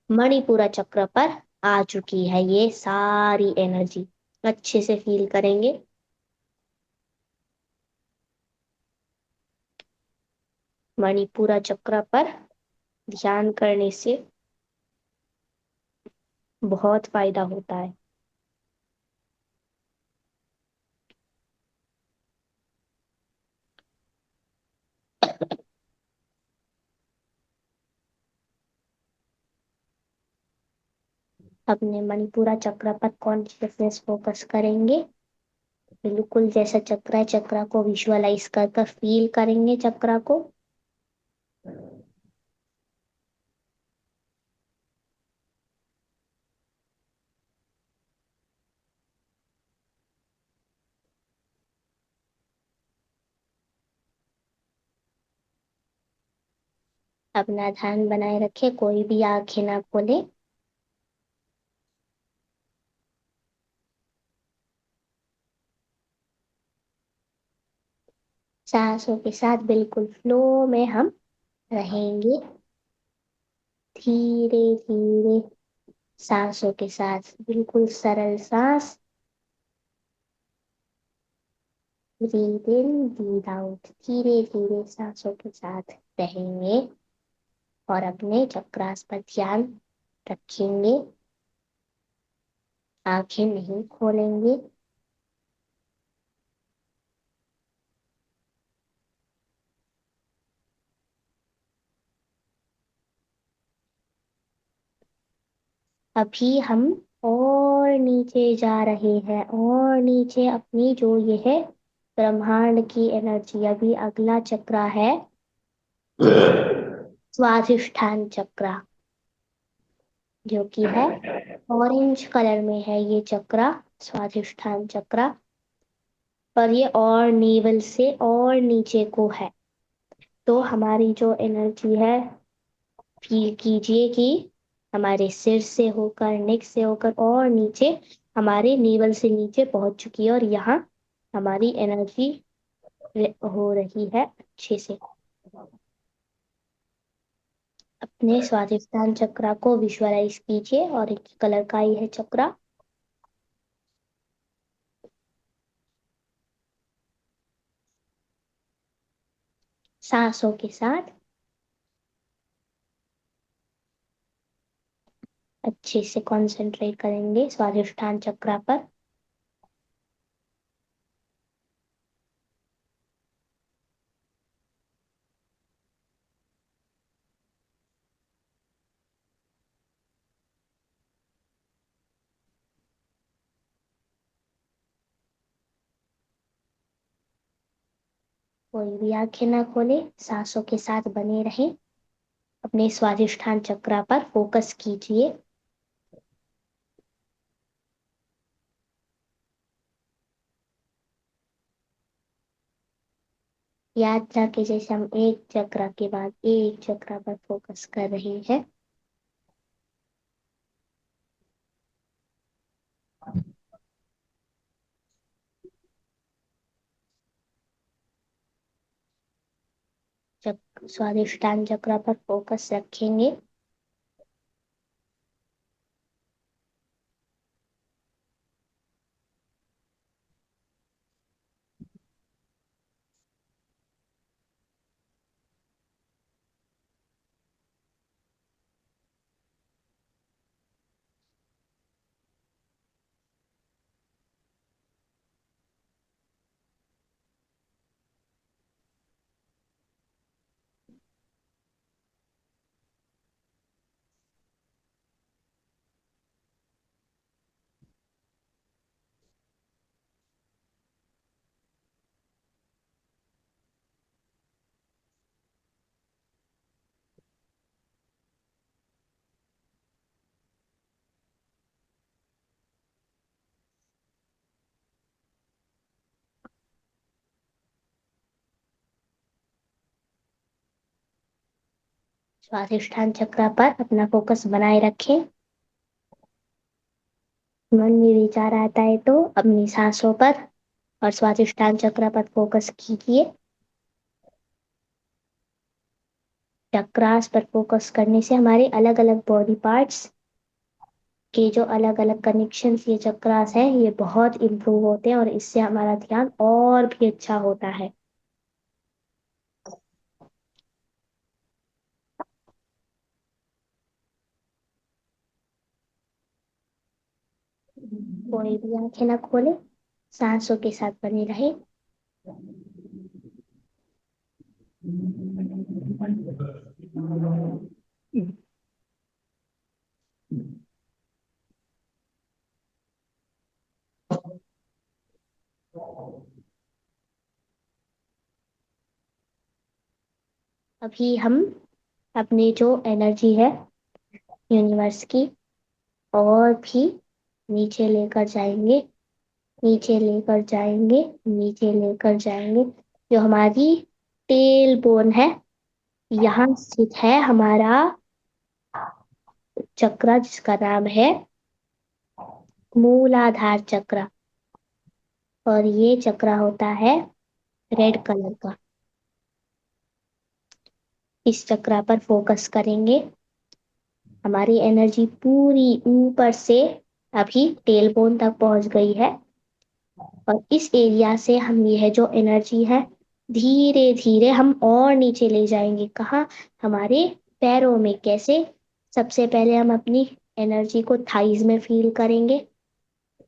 मणिपुरा चक्र पर आ चुकी है ये सारी एनर्जी। अच्छे से फील करेंगे। मणिपुरा चक्र पर ध्यान करने से बहुत फायदा होता है। अपने मणिपुरा चक्र पर कॉन्शियसनेस फोकस करेंगे। बिल्कुल जैसा चक्र है, चक्र को विजुअलाइज कर कर फील करेंगे चक्र को। अपना ध्यान बनाए रखे, कोई भी आंखें ना खोले। सांसों के साथ बिल्कुल फ्लो में हम रहेंगे। धीरे धीरे सांसों के साथ, बिल्कुल सरल सांस। ब्रीद इन, ब्रीद आउट, धीरे धीरे सांसों के साथ रहेंगे और अपने चक्रास पर ध्यान रखेंगे। आंखें नहीं खोलेंगे। अभी हम और नीचे जा रहे हैं, और नीचे अपनी जो ये है ब्रह्मांड की एनर्जी। अभी अगला चक्र है स्वाधिष्ठान चक्र, जो कि है ऑरेंज कलर में है ये चक्र, स्वाधिष्ठान चक्र। पर ये और नेवल से और नीचे को है। तो हमारी जो एनर्जी है, फील कीजिए कि हमारे सिर से होकर, नेक से होकर और नीचे, हमारे नेवल से नीचे पहुंच चुकी है। और यहाँ हमारी एनर्जी हो रही है अच्छे से। अपने स्वादिष्टान चक्र को विजुअलाइज कीजिए, और एक कलर का ही है चक्र। सांसों के साथ अच्छे से कंसंट्रेट करेंगे स्वादिष्टान चक्र पर। कोई भी आंखें ना खोले, सांसों के साथ बने रहें। अपने स्वादिष्ठान चक्र पर फोकस कीजिए। यात्रा के जैसे हम एक चक्र के बाद एक चक्र पर फोकस कर रहे हैं। स्वादिष्टान चक्र पर फोकस रखेंगे। स्वादिष्ठान चक्र पर अपना फोकस बनाए रखें। मन में विचार आता है तो अपनी सांसों पर और स्वादिष्ठान चक्र पर फोकस कीजिए। चक्रास पर फोकस करने से हमारे अलग अलग बॉडी पार्ट्स के जो अलग अलग कनेक्शंस ये चक्रास है ये बहुत इम्प्रूव होते हैं और इससे हमारा ध्यान और भी अच्छा होता है। कोई भी आंखें ना खोले, सांसों के साथ बने रहे। अभी हम अपनी जो एनर्जी है यूनिवर्स की और भी नीचे लेकर जाएंगे, नीचे लेकर जाएंगे, नीचे लेकर जाएंगे। जो हमारी टेल बोन है, यहाँ स्थित है हमारा चक्र जिसका नाम है मूलाधार चक्र और ये चक्र होता है रेड कलर का। इस चक्र पर फोकस करेंगे। हमारी एनर्जी पूरी ऊपर से अभी टेल बोन तक पहुंच गई है और इस एरिया से हम यह जो एनर्जी है धीरे धीरे हम और नीचे ले जाएंगे। कहाँ? हमारे पैरों में। कैसे? सबसे पहले हम अपनी एनर्जी को थाइज में फील करेंगे।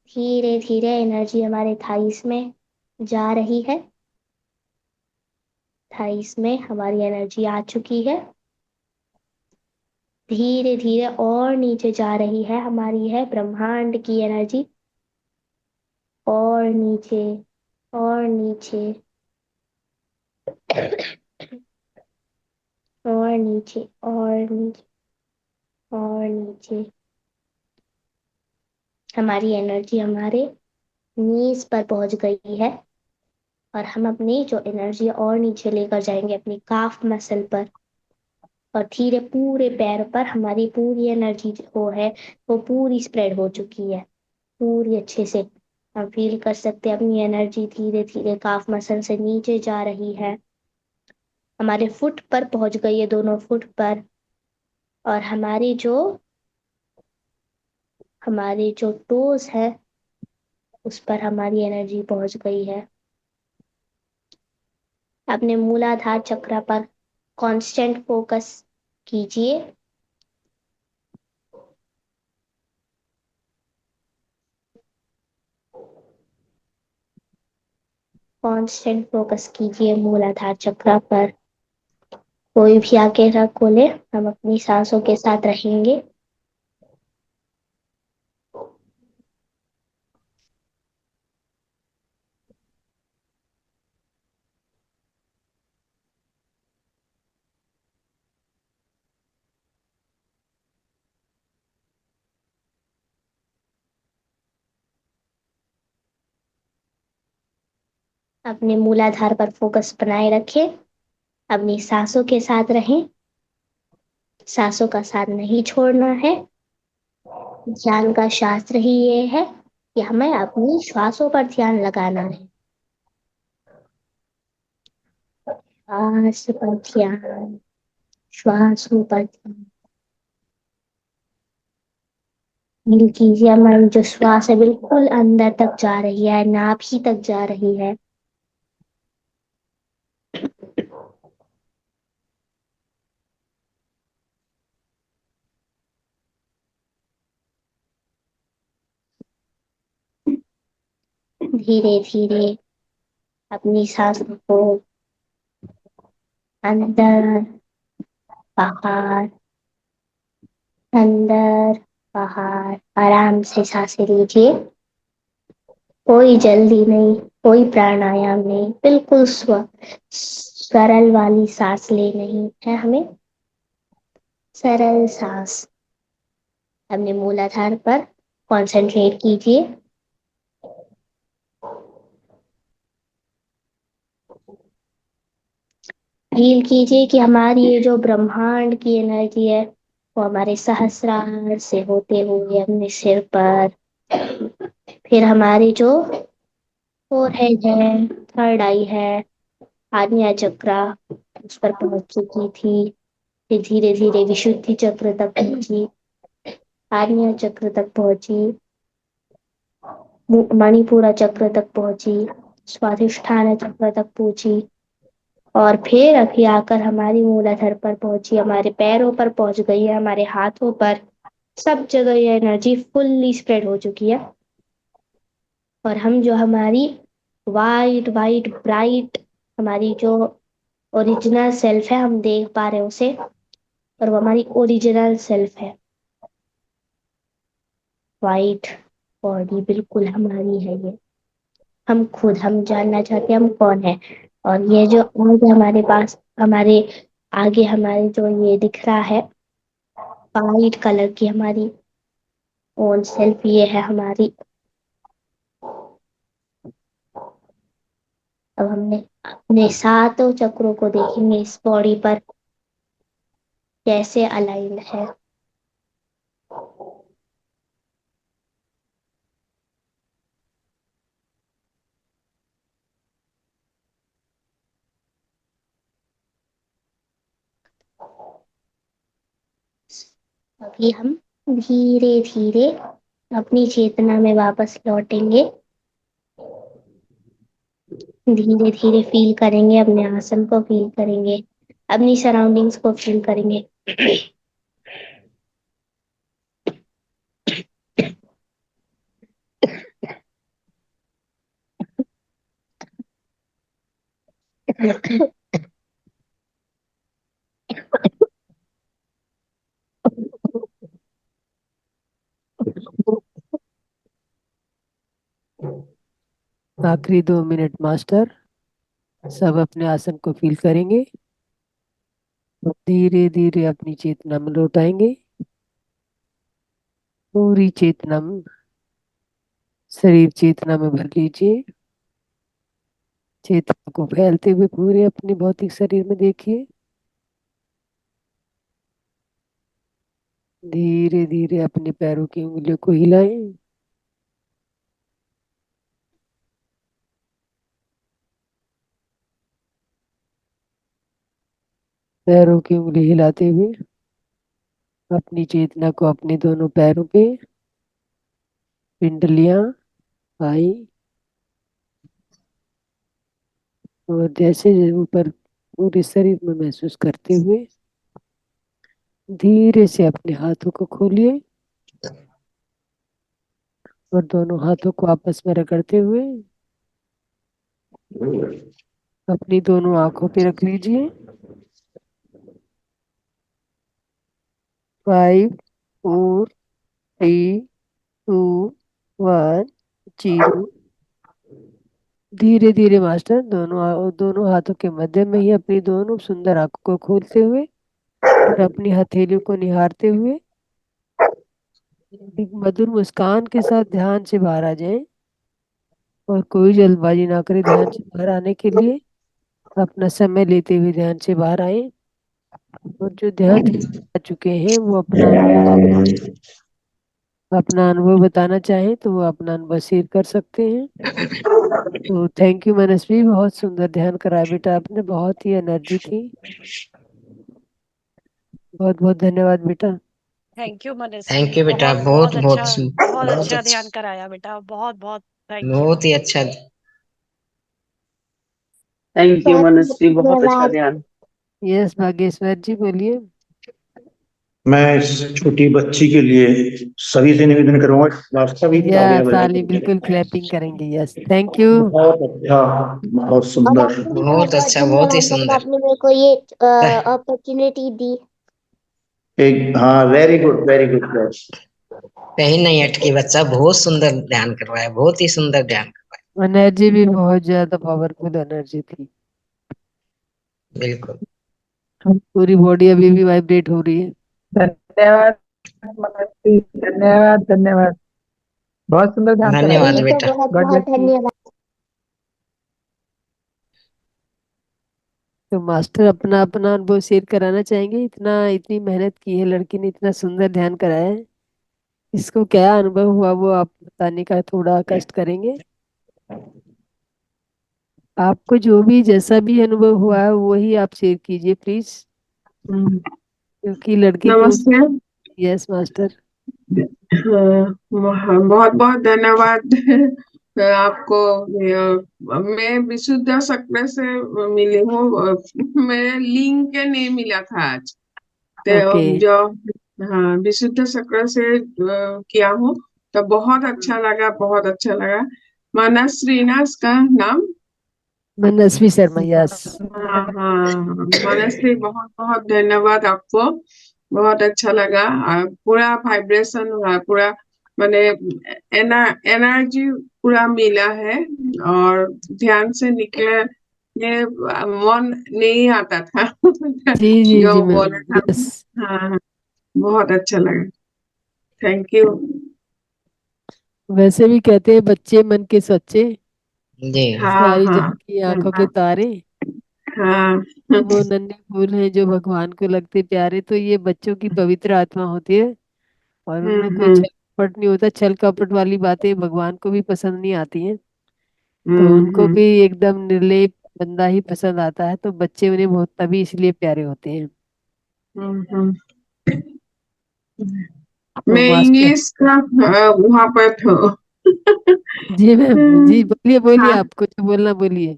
धीरे धीरे एनर्जी हमारे थाइस में जा रही है। थाइस में हमारी एनर्जी आ चुकी है। धीरे धीरे और नीचे जा रही है हमारी है ब्रह्मांड की एनर्जी। और नीचे, और नीचे, और नीचे, और नीचे, और नीचे। हमारी एनर्जी हमारे नीज पर पहुंच गई है और हम अपनी जो एनर्जी और नीचे लेकर जाएंगे अपनी काफ मसल पर और धीरे पूरे पैर पर हमारी पूरी एनर्जी जो है वो पूरी स्प्रेड हो चुकी है। पूरी अच्छे से हम फील कर सकते हैं अपनी एनर्जी धीरे धीरे काफ मसल से नीचे जा रही है। हमारे फुट पर पहुंच गई है, दोनों फुट पर। और हमारे जो टोज है उस पर हमारी एनर्जी पहुंच गई है। अपने मूलाधार चक्र पर कांस्टेंट फोकस कीजिए। कांस्टेंट फोकस कीजिए मूलाधार चक्र पर। कोई भी आगे ना खोले, हम अपनी सांसों के साथ रहेंगे। अपने मूलाधार पर फोकस बनाए रखें। अपनी सांसों के साथ रहें। सांसों का साथ नहीं छोड़ना है। ध्यान का शास्त्र ही ये है कि हमें अपनी श्वासों पर ध्यान लगाना है। श्वास पर ध्यान, श्वासों पर ध्यान। फील कीजिए हमारी जो श्वास है बिल्कुल अंदर तक जा रही है, नाभि तक जा रही है। धीरे धीरे अपनी सांसों को अंदर बाहर, अंदर बाहर आराम से सांसें लीजिए। कोई जल्दी नहीं, कोई प्राणायाम नहीं, बिल्कुल सरल वाली सांस ले नहीं है हमें। सरल सांस। अपने मूलाधार पर कंसंट्रेट कीजिए। फील कीजिए कि हमारी ये जो ब्रह्मांड की एनर्जी है वो हमारे सहस्रार से होते हुए अपने सिर पर, फिर हमारी जो फोरहेड है, थर्ड आई है, आज्ञा चक्रा, उस पर पहुंच चुकी थी। फिर धीरे धीरे विशुद्धि चक्र तक पहुंची, आज्ञा चक्र तक पहुंची, मणिपुरा चक्र तक पहुंची, स्वाधिष्ठान चक्र तक पहुंची, और फिर अभी आकर हमारी मूलाधार पर पहुंची, हमारे पैरों पर पहुंच गई है, हमारे हाथों पर, सब जगह ये एनर्जी फुल्ली स्प्रेड हो चुकी है। और हम जो हमारी वाइट वाइट ब्राइट हमारी जो ओरिजिनल सेल्फ है, हम देख पा रहे हैं उसे, और वो हमारी ओरिजिनल सेल्फ है। वाइट बॉडी बिल्कुल हमारी है ये। हम खुद, हम जानना चाहते हैं हम कौन है। और ये जो आज हमारे पास, हमारे आगे हमारे जो ये दिख रहा है वाइट कलर की हमारी ओन सेल्फ, ये है हमारी। अब हमने अपने सातों चक्रों को देखेंगे इस बॉडी पर कैसे अलाइंड है। अभी हम धीरे धीरे अपनी चेतना में वापस लौटेंगे, धीरे धीरे फील करेंगे, अपने आसन को फील करेंगे, अपनी सराउंडिंग्स को फील करेंगे। आखिरी 2 मिनट मास्टर, सब अपने आसन को फील करेंगे, धीरे धीरे अपनी चेतना में लौटाएंगे। पूरी चेतना में, शरीर चेतना में भर लीजिए। चेतना को फैलते हुए पूरे अपने भौतिक शरीर में देखिए। धीरे धीरे अपने पैरों की उंगलियों को हिलाएं। पैरों की उंगली हिलाते हुए अपनी चेतना को अपने दोनों पैरों पे, पिंडलियां, आई और जैसे ऊपर पूरे शरीर में महसूस करते हुए धीरे से अपने हाथों को खोलिए और दोनों हाथों को आपस में रगड़ते हुए अपनी दोनों आंखों पे रख लीजिए। 5 4 3 2 1 0। धीरे धीरे मास्टर दोनों हाथों के मध्य में ही अपनी दोनों सुंदर आंखों को खोलते हुए और अपनी हथेलियों को निहारते हुए एक मधुर मुस्कान के साथ ध्यान से बाहर आ जाएं और कोई जल्दबाजी ना करे। ध्यान से बाहर आने के लिए अपना समय लेते हुए ध्यान से बाहर आए और जो ध्यान से आ चुके हैं वो अपना अनुभव बताना चाहें तो वो अपना अनुभव शेयर कर सकते हैं। तो थैंक यू मनस्वी, बहुत सुंदर ध्यान कराया बेटा आपने, बहुत ही एनर्जी थी। बहुत बहुत धन्यवाद बेटा। Thank you Manasvi, thank you बेटा, बहुत बहुत अच्छा, बहुत बहुत अच्छा अच्छा, ध्यान कराया बेटा, बहुत बहुत थैंक यू। बहुत ही अच्छा। थैंक यू मनस्वी, बहुत अच्छा धन्यवाद। ध्यान। यस भाग्येश्वर जी बोलिए। मैं इस छोटी बच्ची के लिए सभी से निवेदन करूंगा, सभी तालियां यस बजा साली बिल्कुल क्लैपिंग करेंगे। Yes thank you. बहुत अच्छा, बहुत और सुंदर। आपको भी बहुत अच्छा, बहुत ही धन्यवाद मैम, सुंदर। आपने मेरे को ये अपॉर्चुनिटी दी। एक हाँ, वेरी गुड वेरी गुड। कहीं नहीं अटकी बच्चा, बहुत सुंदर ध्यान करवाया, बहुत ही सुंदर ध्यान करवाया। एनर्जी भी बहुत ज्यादा पावरफुल एनर्जी थी। बिल्कुल। पूरी बॉडी अभी भी वाइब्रेट हो रही है। धन्यवाद मनस्वी, धन्यवाद धन्यवाद, बहुत सुंदर ध्यान कराया धन्यवाद ठीक बेटा। है, बेटा। बहुत गॉड बहुत ब्लेस यू। धन्यवाद। तो मास्टर अपना अपना अनुभव शेयर कराना चाहेंगे। इतनी मेहनत की है लड़की ने, इतना सुंदर ध्यान कराया है, इसको क्या अनुभव हुआ वो आप बताने का थोड़ा कष्ट करेंगे। आपको जो भी जैसा भी अनुभव हुआ है वही आप शेयर कीजिए प्लीज, क्योंकि लड़की को। नमस्ते। Yes master. बहुत बहुत धन्यवाद आपको। मैं विशुद्ध शक्ल से मिली हूँ। मेरे लिंक नहीं मिला था आज, तो ओके। जो हाँ विशुद्ध शक्ल से किया हूँ, तो बहुत अच्छा लगा, बहुत अच्छा लगा। मनस्वी ना इसका नाम? मनस्वी शर्मा, यस। हाँ हाँ, मनस्वी बहुत बहुत धन्यवाद आपको, बहुत अच्छा लगा। पूरा वाइब्रेशन हुआ, पूरा मैंने एनर्जी पूरा मिला है, और ध्यान से निकले ये मन नहीं आता था जी जी जी जो मैम, बोला था। यस। हाँ हाँ, बहुत अच्छा लगा। Thank you. वैसे भी कहते हैं बच्चे मन के सच्चे, जी हाँ सारी हाँ जगह की आंखों के तारे। हाँ। वो नन्हे फूल हैं जो भगवान को लगते प्यारे, तो ये बच्चों की पवित्र आत्मा होती है, और उनमें कोई हम्म छल कपट नहीं होता। छल कपट वाली बातें भगवान को भी पसंद नहीं आती हैं, तो हम्म उनको भी एकदम निर्लेप बंदा ही पसंद आता है, तो बच्चे उन्हें बहुत तभी इसलिए प्यारे होते हैं। हम्म। तो मैं मास्टर। इंग्लिश का वहाँ पर था। जी मैम, जी बोलिए बोलिए, हाँ आपको जो बोलना बोलिए।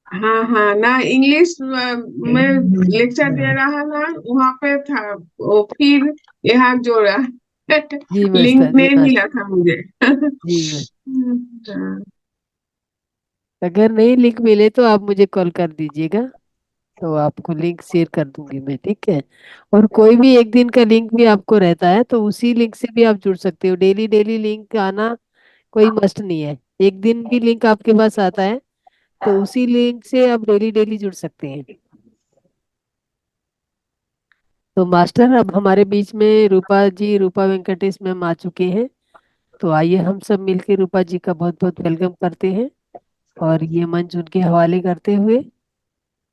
हाँ हाँ, ना इंग्लिश में लेक्चर दे रहा ना, वहाँ पे था वो, फिर यहाँ जोड़ा जी लिंक मास्टर, जी नहीं मिला मास्टर। था मुझे जी मैम, हाँ। अगर नहीं लिंक मिले तो आप मुझे कॉल कर दीजिएगा, तो आपको लिंक शेयर कर दूंगी मैं, ठीक है। और कोई भी एक दिन का लिंक भी आपको रहता है तो उसी लिंक से भी आप जुड़ सकते हो। डेली डेली लिंक आना कोई मस्ट नहीं है। एक दिन भी लिंक आपके पास आता है तो उसी लिंक से आप डेली डेली जुड़ सकते हैं। तो मास्टर, अब हमारे बीच में रूपा जी, रूपा वेंकटेश मैम आ चुके हैं, तो आइए हम सब मिलकर रूपा जी का बहुत बहुत वेलकम करते हैं, और ये मंच उनके हवाले करते हुए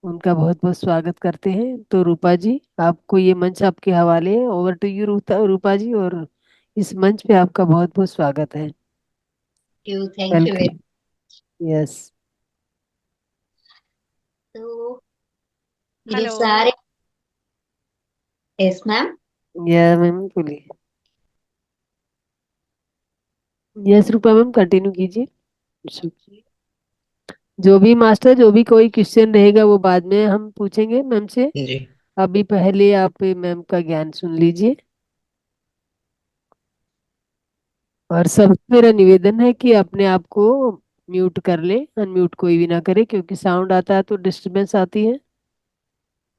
उनका बहुत बहुत स्वागत करते हैं। तो रूपा जी, आपको ये मंच आपके हवाले है। ओवर टू यू रूपा जी, और इस मंच पे आपका बहुत बहुत स्वागत है। Thank you welcome. यस। तो मेरे हेलो। सारे। Yes ma'am. या मैम बोलिए। यस रूपा मैम, कंटिन्यू कीजिए। जो भी मास्टर, जो भी कोई क्वेश्चन रहेगा वो बाद में हम पूछेंगे मैम से। जी अभी पहले आप मैम का ज्ञान सुन लीजिए। और सब मेरा निवेदन है कि अपने आप को म्यूट कर ले, अनम्यूट कोई भी ना करे, क्योंकि साउंड आता है तो डिस्टरबेंस आती है।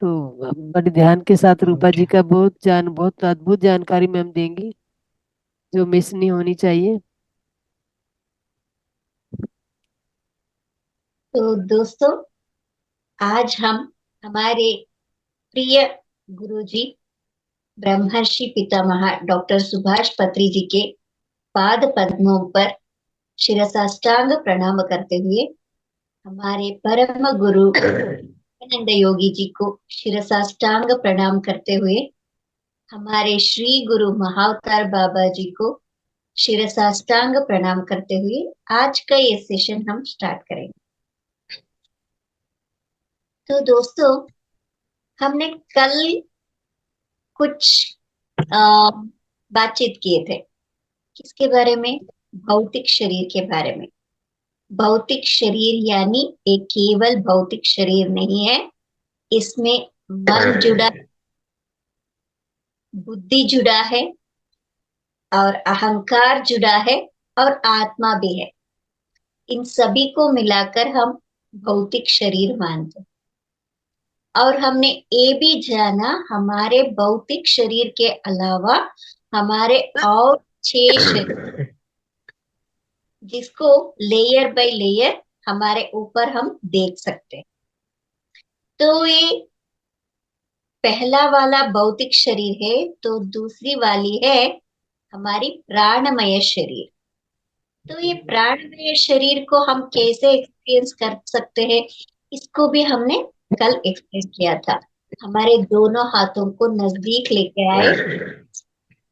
तो बड़े ध्यान के साथ रूपा ओके। जी का बहुत अद्भुत जानकारी मैम देंगी, जो मिस नहीं होनी चाहिए। तो दोस्तों, आज हम हमारे प्रिय गुरुजी ब्रह्मर्षि पितामह डॉक्टर सुभाष पत्री जी के पाद पद्मों पर शिरसाष्टांग प्रणाम करते हुए, हमारे परम गुरु आनंद योगी जी को शिरसाष्टांग प्रणाम करते हुए, हमारे श्री गुरु महाअवतार बाबा जी को शिरसाष्टांग प्रणाम करते हुए आज का ये सेशन हम स्टार्ट करेंगे। तो दोस्तों, हमने कल कुछ बातचीत किए थे। किसके बारे में? भौतिक शरीर के बारे में। भौतिक शरीर यानी एक केवल भौतिक शरीर नहीं है, इसमें मन जुड़ा, बुद्धि जुड़ा है, और अहंकार जुड़ा है, और आत्मा भी है। इन सभी को मिलाकर हम भौतिक शरीर मानते हैं। और हमने ये भी जाना, हमारे भौतिक शरीर के अलावा हमारे और 6 शरीर, जिसको लेयर बाय लेयर हमारे ऊपर हम देख सकते हैं। तो ये पहला वाला भौतिक शरीर है। तो दूसरी वाली है हमारी प्राणमय शरीर। तो ये प्राणमय शरीर को हम कैसे एक्सपीरियंस कर सकते हैं, इसको भी हमने कल एक्सप्लेन किया था। हमारे दोनों हाथों को नजदीक लेके आए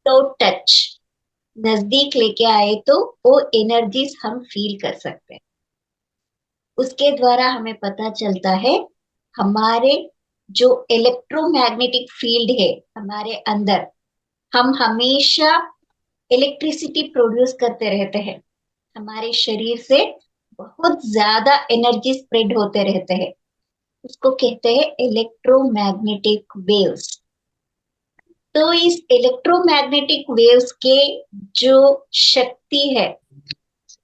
तो टच, नजदीक लेके आए तो वो एनर्जीज हम फील कर सकते हैं। उसके द्वारा हमें पता चलता है हमारे जो इलेक्ट्रोमैग्नेटिक फील्ड है हमारे अंदर, हम हमेशा इलेक्ट्रिसिटी प्रोड्यूस करते रहते हैं। हमारे शरीर से बहुत ज्यादा एनर्जी स्प्रेड होते रहते हैं, उसको कहते हैं इलेक्ट्रोमैग्नेटिक वेव्स। तो इस इलेक्ट्रोमैग्नेटिक वेव्स के जो शक्ति है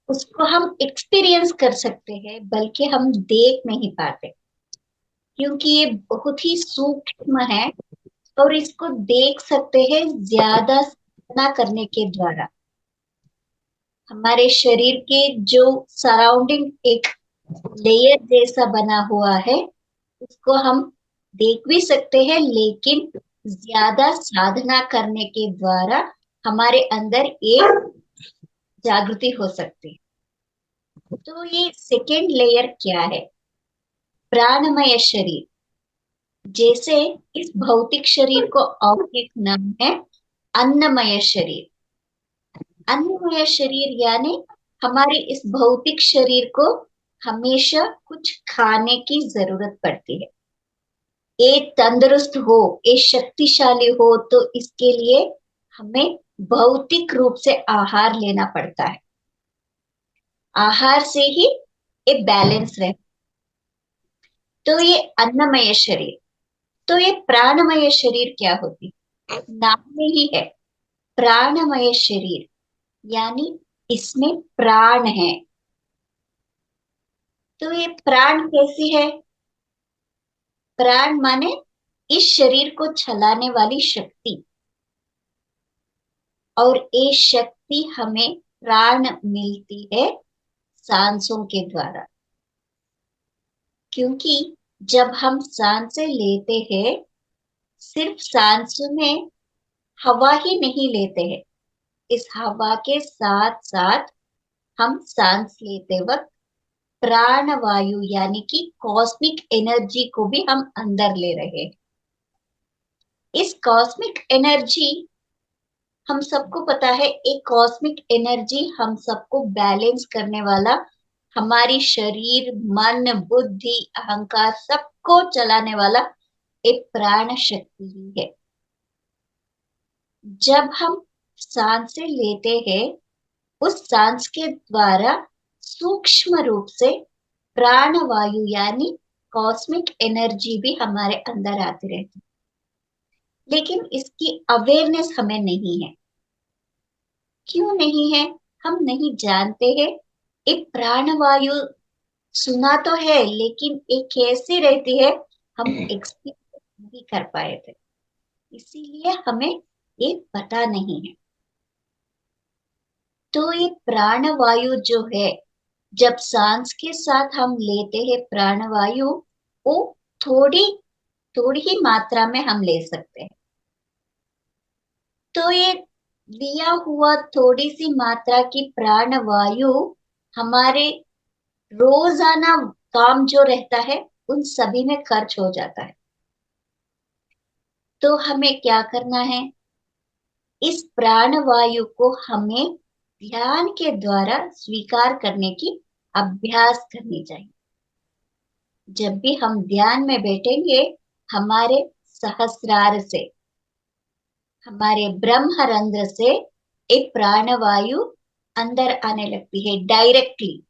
उसको हम एक्सपीरियंस कर सकते हैं, बल्कि हम देख नहीं पाते, क्योंकि ये बहुत ही सूक्ष्म है और इसको देख सकते हैं ज्यादा साधना करने के द्वारा। हमारे शरीर के जो सराउंडिंग एक लेयर जैसा बना हुआ है उसको हम देख भी सकते हैं, लेकिन ज्यादा साधना करने के द्वारा हमारे अंदर एक जागृति हो सकती है। तो ये सेकेंड लेयर क्या है? प्राणमय शरीर। जैसे इस भौतिक शरीर को और एक नाम है अन्नमय शरीर। अन्नमय शरीर यानी हमारे इस भौतिक शरीर को हमेशा कुछ खाने की जरूरत पड़ती है। ये तंदुरुस्त हो, ये शक्तिशाली हो, तो इसके लिए हमें भौतिक रूप से आहार लेना पड़ता है। आहार से ही ये बैलेंस रहे। तो ये अन्नमय शरीर। तो ये प्राणमय शरीर क्या होती? नाम में ही है प्राणमय शरीर, यानी इसमें प्राण है। तो ये प्राण कैसी है? प्राण माने इस शरीर को चलाने वाली शक्ति, और ये शक्ति हमें प्राण मिलती है सांसों के द्वारा। क्योंकि जब हम सांसें लेते हैं, सिर्फ सांसों में हवा ही नहीं लेते हैं, इस हवा के साथ साथ हम सांस लेते वक्त प्राण वायु यानी कि कॉस्मिक एनर्जी को भी हम अंदर ले रहे हैं। इस कॉस्मिक एनर्जी, हम सबको पता है, एक कॉस्मिक एनर्जी हम सबको बैलेंस करने वाला, हमारी शरीर, मन, बुद्धि, अहंकार सबको चलाने वाला एक प्राण शक्ति ही है। जब हम सांसें लेते हैं, उस सांस के द्वारा सूक्ष्म रूप से प्राण वायु यानी कॉस्मिक एनर्जी भी हमारे अंदर आती रहती है, लेकिन इसकी अवेयरनेस हमें नहीं है। क्यों नहीं है? हम नहीं जानते हैं। एक प्राण वायु सुना तो है, लेकिन एक कैसी रहती है हम एक्सपीरियंस नहीं कर पाए थे, इसीलिए हमें ये पता नहीं है। तो ये प्राण वायु जो है, जब सांस के साथ हम लेते हैं प्राण वायु, वो थोड़ी थोड़ी ही मात्रा में हम ले सकते हैं। तो ये लिया हुआ थोड़ी सी मात्रा की प्राण वायु हमारे रोजाना काम जो रहता है उन सभी में खर्च हो जाता है। तो हमें क्या करना है? इस प्राण वायु को हमें ध्यान के द्वारा स्वीकार करने की अभ्यास करनी चाहिए। जब भी हम ध्यान में बैठेंगे, हमारे सहस्रार से, हमारे ब्रह्मरंध्र से एक प्राणवायु अंदर आने लगती है डायरेक्टली।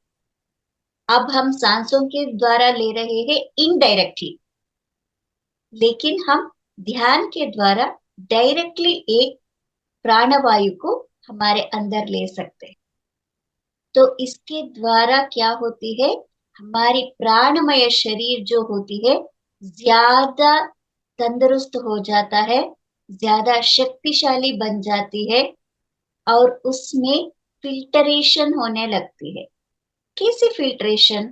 अब हम सांसों के द्वारा ले रहे हैं इनडायरेक्टली, लेकिन हम ध्यान के द्वारा डायरेक्टली एक प्राणवायु को हमारे अंदर ले सकते हैं। तो इसके द्वारा क्या होती है? हमारी प्राणमय शरीर जो होती है ज्यादा तंदुरुस्त हो जाता है, ज्यादा शक्तिशाली बन जाती है, और उसमें फिल्टरेशन होने लगती है। कैसी फिल्टरेशन?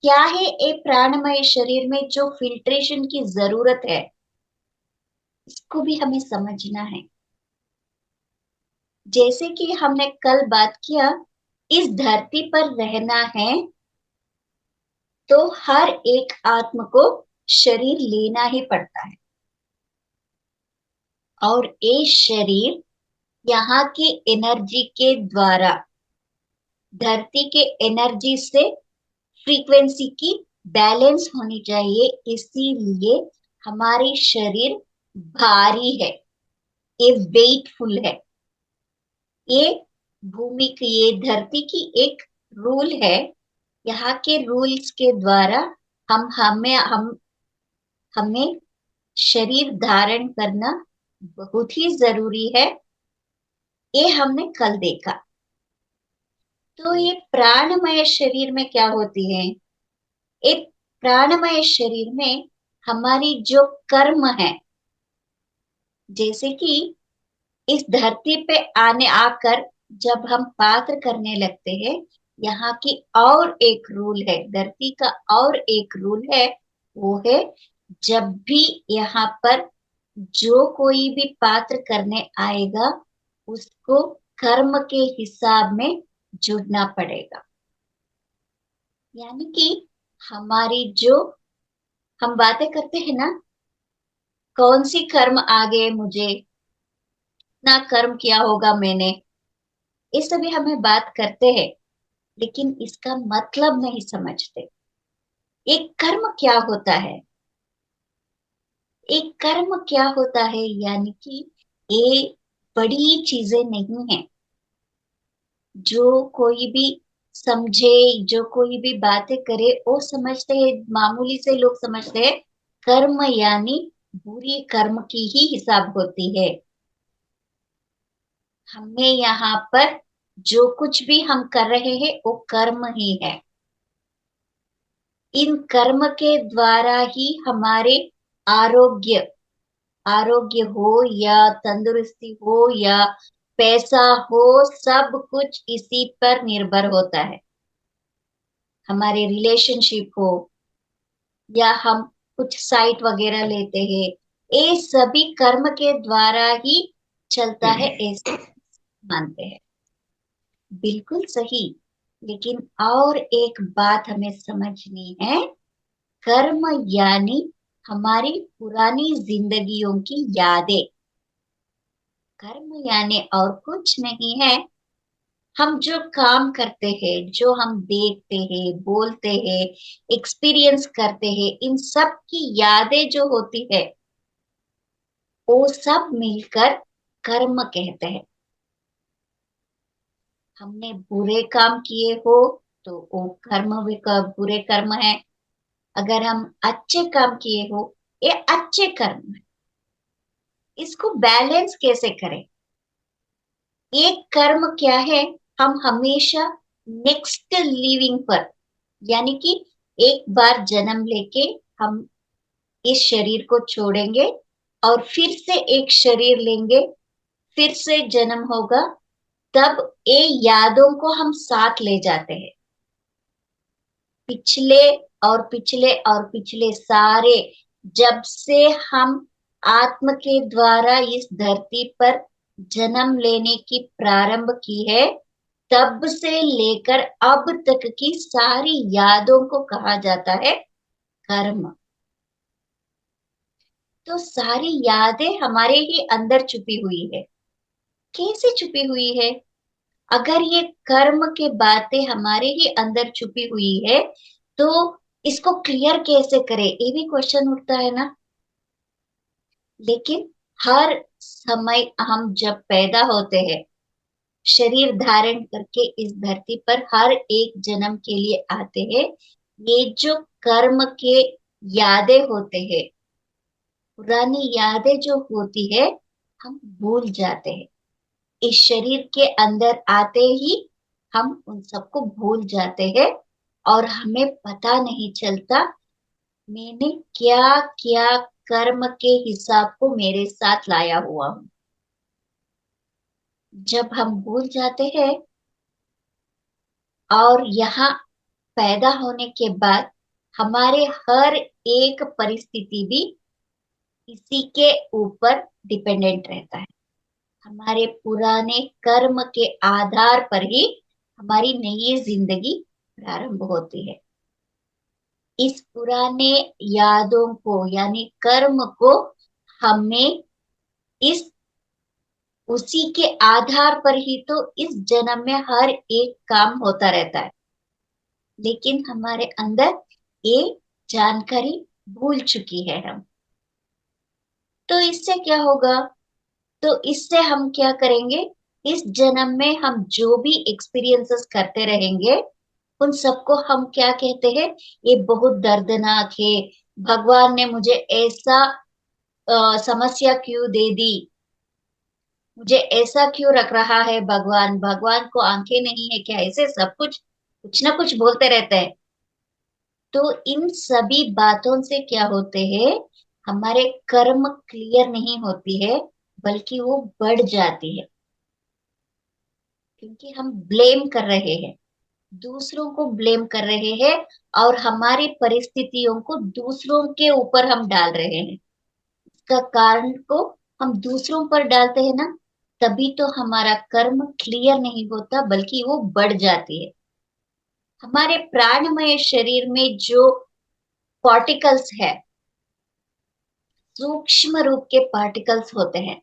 क्या है ये प्राणमय शरीर में जो फिल्टरेशन की जरूरत है, इसको भी हमें समझना है। जैसे कि हमने कल बात किया, इस धरती पर रहना है तो हर एक आत्म को शरीर लेना ही पड़ता है। और ये शरीर यहाँ की एनर्जी के द्वारा, धरती के एनर्जी से फ्रीक्वेंसी की बैलेंस होनी चाहिए, इसीलिए हमारी शरीर भारी है, ये वेटफुल है। ये भूमि की, ये धरती की एक रूल है। यहाँ के रूल्स के द्वारा हमें शरीर धारण करना बहुत ही जरूरी है। ये हमने कल देखा। तो ये प्राणमय शरीर में क्या होती है? ये प्राणमय शरीर में हमारी जो कर्म है, जैसे कि इस धरती पे आकर जब हम पात्र करने लगते हैं, यहाँ की और एक रूल है, धरती का और एक रूल है, वो है जब भी यहाँ पर जो कोई भी पात्र करने आएगा उसको कर्म के हिसाब में जुड़ना पड़ेगा। यानी कि हमारी जो हम बातें करते हैं ना, कौन सी कर्म आ गए मुझे, ना कर्म किया होगा मैंने, ये सभी हमें बात करते हैं, लेकिन इसका मतलब नहीं समझते। एक कर्म क्या होता है? एक कर्म क्या होता है यानी कि ये बड़ी चीजें नहीं है। जो कोई भी समझे, जो कोई भी बातें करे, वो समझते हैं, मामूली से लोग समझते हैं कर्म यानी बुरी कर्म की ही हिसाब होती है। हमें यहाँ पर जो कुछ भी हम कर रहे हैं वो कर्म ही है। इन कर्म के द्वारा ही हमारे आरोग्य आरोग्य हो या तंदुरुस्ती हो या पैसा हो, सब कुछ इसी पर निर्भर होता है। हमारे रिलेशनशिप हो या हम कुछ साइट वगैरह लेते हैं, ये सभी कर्म के द्वारा ही चलता है, ऐसे मानते हैं। बिल्कुल सही। लेकिन और एक बात हमें समझनी है, कर्म यानी हमारी पुरानी जिंदगियों की यादें। कर्म यानी और कुछ नहीं है। हम जो काम करते हैं, जो हम देखते हैं, बोलते हैं, एक्सपीरियंस करते हैं, इन सब की यादें जो होती है वो सब मिलकर कर्म कहते हैं। हमने बुरे काम किए हो तो वो बुरे कर्म है। अगर हम अच्छे काम किए हो, ये अच्छे कर्म है। इसको बैलेंस कैसे करें? एक कर्म क्या है, हम हमेशा नेक्स्ट लिविंग पर, यानी कि एक बार जन्म लेके हम इस शरीर को छोड़ेंगे और फिर से एक शरीर लेंगे, फिर से जन्म होगा, तब ये यादों को हम साथ ले जाते हैं। पिछले और पिछले और पिछले सारे, जब से हम आत्म के द्वारा इस धरती पर जन्म लेने की प्रारंभ की है, तब से लेकर अब तक की सारी यादों को कहा जाता है कर्म। तो सारी यादें हमारे ही अंदर छुपी हुई है। कैसे छुपी हुई है? अगर ये कर्म के बातें हमारे ही अंदर छुपी हुई है तो इसको क्लियर कैसे करें, ये भी क्वेश्चन उठता है ना। लेकिन हर समय हम जब पैदा होते हैं, शरीर धारण करके इस धरती पर हर एक जन्म के लिए आते हैं, ये जो कर्म के यादें होते हैं, पुरानी यादें जो होती है, हम भूल जाते हैं। इस शरीर के अंदर आते ही हम उन सबको भूल जाते हैं और हमें पता नहीं चलता मैंने क्या क्या कर्म के हिसाब को मेरे साथ लाया हुआ हूं। जब हम भूल जाते हैं और यहाँ पैदा होने के बाद हमारे हर एक परिस्थिति भी इसी के ऊपर डिपेंडेंट रहता है। हमारे पुराने कर्म के आधार पर ही हमारी नई जिंदगी प्रारंभ होती है। इस पुराने यादों को यानी कर्म को हमें इस उसी के आधार पर ही तो इस जन्म में हर एक काम होता रहता है, लेकिन हमारे अंदर ये जानकारी भूल चुकी है हम। तो इससे क्या होगा? तो इससे हम क्या करेंगे? इस जन्म में हम जो भी एक्सपीरियंसेस करते रहेंगे उन सबको हम क्या कहते हैं? ये बहुत दर्दनाक है, भगवान ने मुझे ऐसा समस्या क्यों दे दी, मुझे ऐसा क्यों रख रहा है भगवान, भगवान को आंखें नहीं है क्या? ऐसे सब कुछ ना कुछ बोलते रहते हैं। तो इन सभी बातों से क्या होते हैं? हमारे कर्म क्लियर नहीं होती है, बल्कि वो बढ़ जाती है, क्योंकि हम ब्लेम कर रहे हैं, दूसरों को ब्लेम कर रहे हैं और हमारी परिस्थितियों को दूसरों के ऊपर हम डाल रहे हैं। इसका कारण को हम दूसरों पर डालते हैं ना, तभी तो हमारा कर्म क्लियर नहीं होता, बल्कि वो बढ़ जाती है। हमारे प्राणमय शरीर में जो पार्टिकल्स है, सूक्ष्म रूप के पार्टिकल्स होते हैं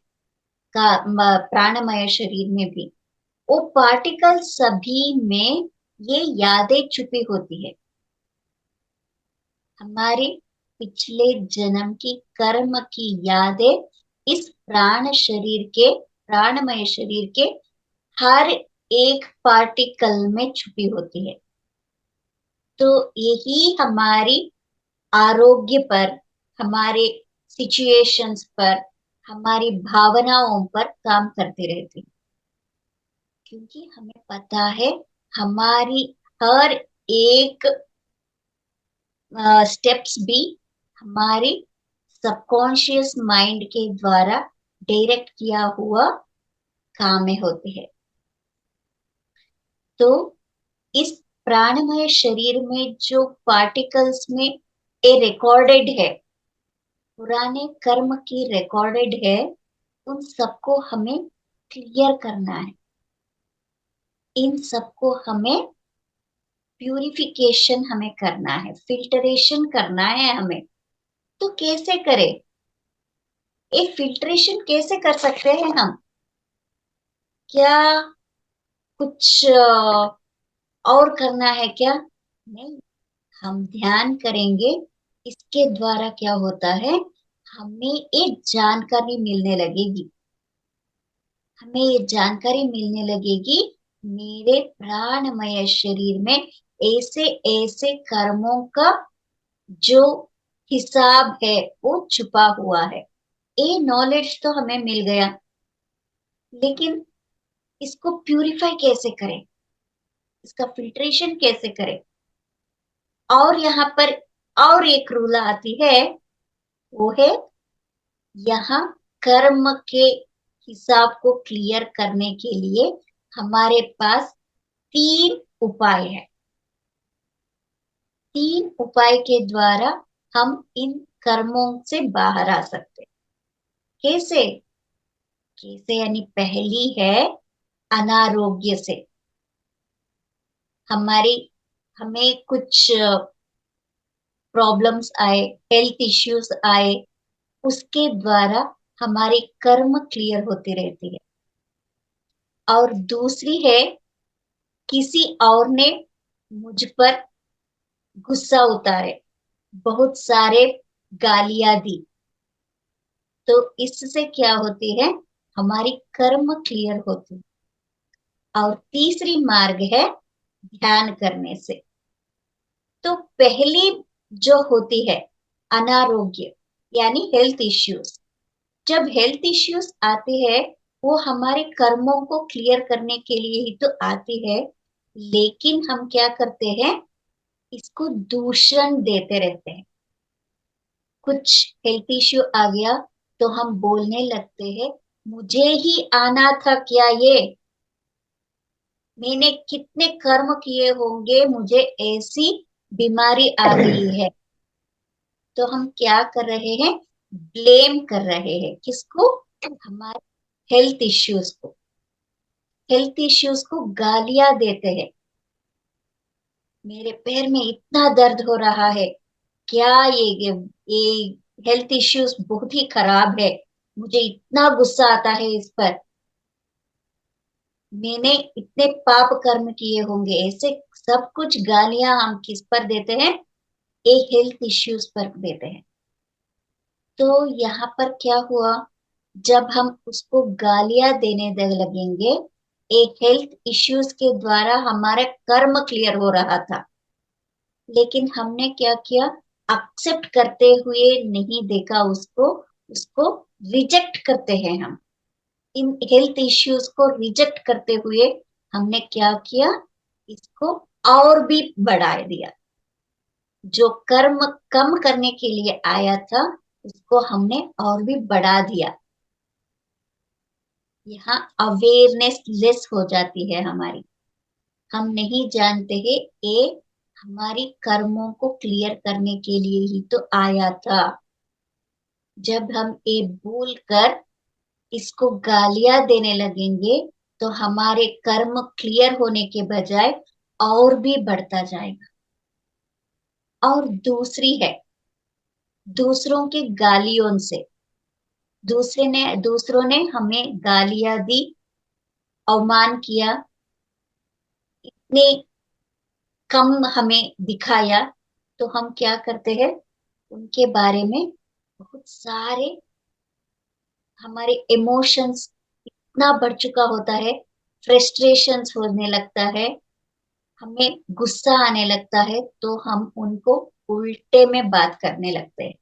प्राणमय शरीर में भी, वो पार्टिकल सभी में ये यादें छुपी होती है, हमारे पिछले जन्म की कर्म की यादें इस प्राणमय शरीर के हर एक पार्टिकल में छुपी होती है। तो यही हमारी आरोग्य पर, हमारे सिचुएशंस पर, हमारी भावनाओं पर काम करती रहती है, क्योंकि हमें पता है हमारी हर एक स्टेप्स भी हमारे सबकॉन्शियस माइंड के द्वारा डायरेक्ट किया हुआ काम में होते हैं। तो इस प्राणमय शरीर में जो पार्टिकल्स में ये रिकॉर्डेड है, पुराने कर्म की रिकॉर्डेड है, उन सबको हमें क्लियर करना है, इन सबको हमें प्यूरिफिकेशन हमें करना है, फिल्टरेशन करना है हमें। तो कैसे करें? ये फिल्ट्रेशन कैसे कर सकते हैं हम? क्या कुछ और करना है क्या? नहीं, हम ध्यान करेंगे, इसके द्वारा क्या होता है, हमें एक जानकारी मिलने लगेगी, हमें ये जानकारी मिलने लगेगी मेरे प्राणमय शरीर में ऐसे ऐसे कर्मों का जो हिसाब है वो छुपा हुआ है। ये नॉलेज तो हमें मिल गया, लेकिन इसको प्यूरिफाई कैसे करें, इसका फिल्ट्रेशन कैसे करें? और यहाँ पर और एक रूल आती है, वो है यहाँ कर्म के हिसाब को क्लियर करने के लिए हमारे पास 3 उपाय है। 3 उपाय के द्वारा हम इन कर्मों से बाहर आ सकते हैं। कैसे? यानी पहली है अनारोग्य से। हमें कुछ प्रॉब्लम्स आए, हेल्थ इश्यूज आए, उसके द्वारा हमारी कर्म क्लियर होती रहती है। और दूसरी है किसी और ने मुझ पर गुस्सा उतारे, बहुत सारे गालियां दी, तो इससे क्या होती है, हमारी कर्म क्लियर होती है। और तीसरी मार्ग है ध्यान करने से। तो पहली जो होती है अनारोग्य यानी हेल्थ इश्यूज, जब हेल्थ इश्यूज आते हैं वो हमारे कर्मों को क्लियर करने के लिए ही तो आती है, लेकिन हम क्या करते हैं, इसको दूषण देते रहते हैं। कुछ हेल्थ इश्यू आ गया तो हम बोलने लगते हैं मुझे ही आना था क्या ये, मैंने कितने कर्म किए होंगे, मुझे ऐसी बीमारी आ गई है। तो हम क्या कर रहे हैं, ब्लेम कर रहे हैं किसको, हमारे हेल्थ इश्यूज को, हेल्थ इश्यूज को गालियां देते हैं। मेरे पैर में इतना दर्द हो रहा है, क्या ये हेल्थ इश्यूज बहुत ही खराब है, मुझे इतना गुस्सा आता है इस पर, मैंने इतने पाप कर्म किए होंगे, ऐसे सब कुछ गालियां हम किस पर देते हैं? एक हेल्थ इश्यूज पर देते हैं। तो यहाँ पर क्या हुआ, जब हम उसको गालियां देने लगेंगे, एक हेल्थ इश्यूज के द्वारा हमारा कर्म क्लियर हो रहा था, लेकिन हमने क्या किया, एक्सेप्ट करते हुए नहीं देखा उसको, उसको रिजेक्ट करते हैं हम। इन हेल्थ इश्यूज को रिजेक्ट करते हुए हमने क्या किया, इसको और भी बढ़ा दिया। जो कर्म कम करने के लिए आया था उसको हमने और भी बढ़ा दिया। यहाँ अवेयरनेस लेस हो जाती है हमारी, हम नहीं जानते हैं ये हमारी कर्मों को क्लियर करने के लिए ही तो आया था। जब हम ये भूल कर इसको गालियां देने लगेंगे तो हमारे कर्म क्लियर होने के बजाय और भी बढ़ता जाएगा। और दूसरी है, दूसरों की गालियों से, दूसरों ने हमें गालियां दी, अवमान किया, इतने कम हमें दिखाया, तो हम क्या करते हैं, उनके बारे में बहुत सारे हमारे इमोशंस इतना बढ़ चुका होता है, फ्रस्ट्रेशंस होने लगता है, हमें गुस्सा आने लगता है, तो हम उनको उल्टे में बात करने लगते हैं।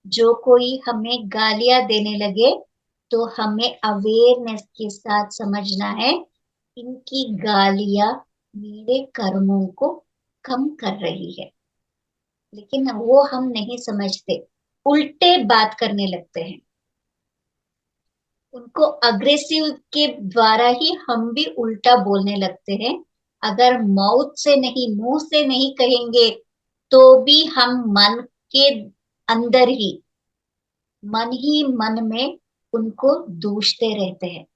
जो कोई हमें गालियां देने लगे तो हमें अवेयरनेस के साथ समझना है, इनकी गालियां मेरे कर्मों को कम कर रही है, लेकिन वो हम नहीं समझते, उल्टे बात करने लगते हैं। उनको अग्रेसिव के द्वारा ही हम भी उल्टा बोलने लगते हैं। अगर माउथ से नहीं, मुंह से नहीं कहेंगे तो भी हम मन के अंदर ही, मन में उनको दूषते रहते हैं।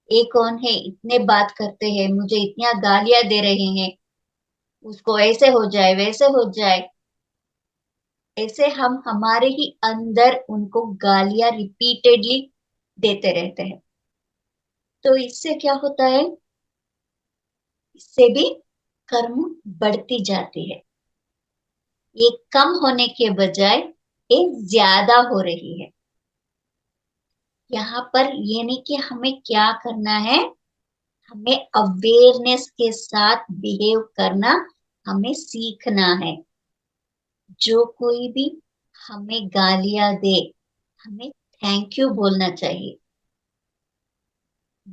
ये कौन है, इतने बात करते हैं, मुझे इतना गालियां दे रहे हैं, उसको ऐसे हो जाए वैसे हो जाए, ऐसे हम हमारे ही अंदर उनको गालियां रिपीटेडली देते रहते हैं। तो इससे क्या होता है, इससे भी कर्म बढ़ती जाती है, ये कम होने के बजाय ये ज्यादा हो रही है। यहाँ पर ये नहीं कि हमें क्या करना है, हमें अवेयरनेस के साथ बिहेव करना हमें सीखना है। जो कोई भी हमें गालियां दे, हमें थैंक यू बोलना चाहिए।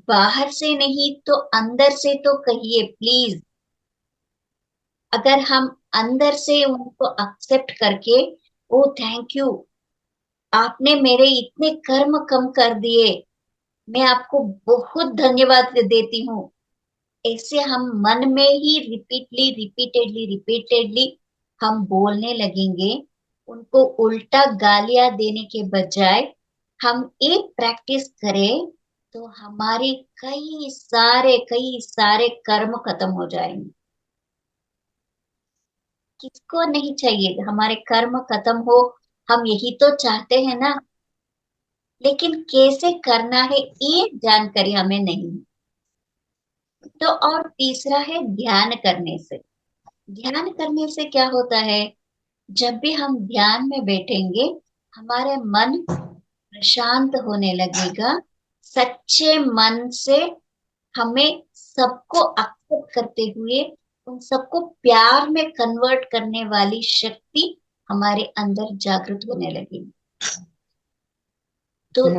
बाहर से नहीं तो अंदर से तो कहिए प्लीज। अगर हम अंदर से उनको एक्सेप्ट करके, ओ थैंक यू, आपने मेरे इतने कर्म कम कर दिए, मैं आपको बहुत धन्यवाद देती हूँ, ऐसे हम मन में ही रिपीटेडली हम बोलने लगेंगे, उनको उल्टा गालियां देने के बजाय हम एक प्रैक्टिस करें तो हमारे कई सारे कर्म खत्म हो जाएंगे। किसको नहीं चाहिए हमारे कर्म खत्म हो, हम यही तो चाहते हैं ना, लेकिन कैसे करना है ये जानकारी हमें नहीं। तो और तीसरा है ध्यान करने से। ध्यान करने से क्या होता है, जब भी हम ध्यान में बैठेंगे हमारे मन प्रशांत होने लगेगा, सच्चे मन से हमें सबको एक्सेप्ट करते हुए उन सबको प्यार में कन्वर्ट करने वाली शक्ति हमारे अंदर जागृत होने लगेगी। तो एक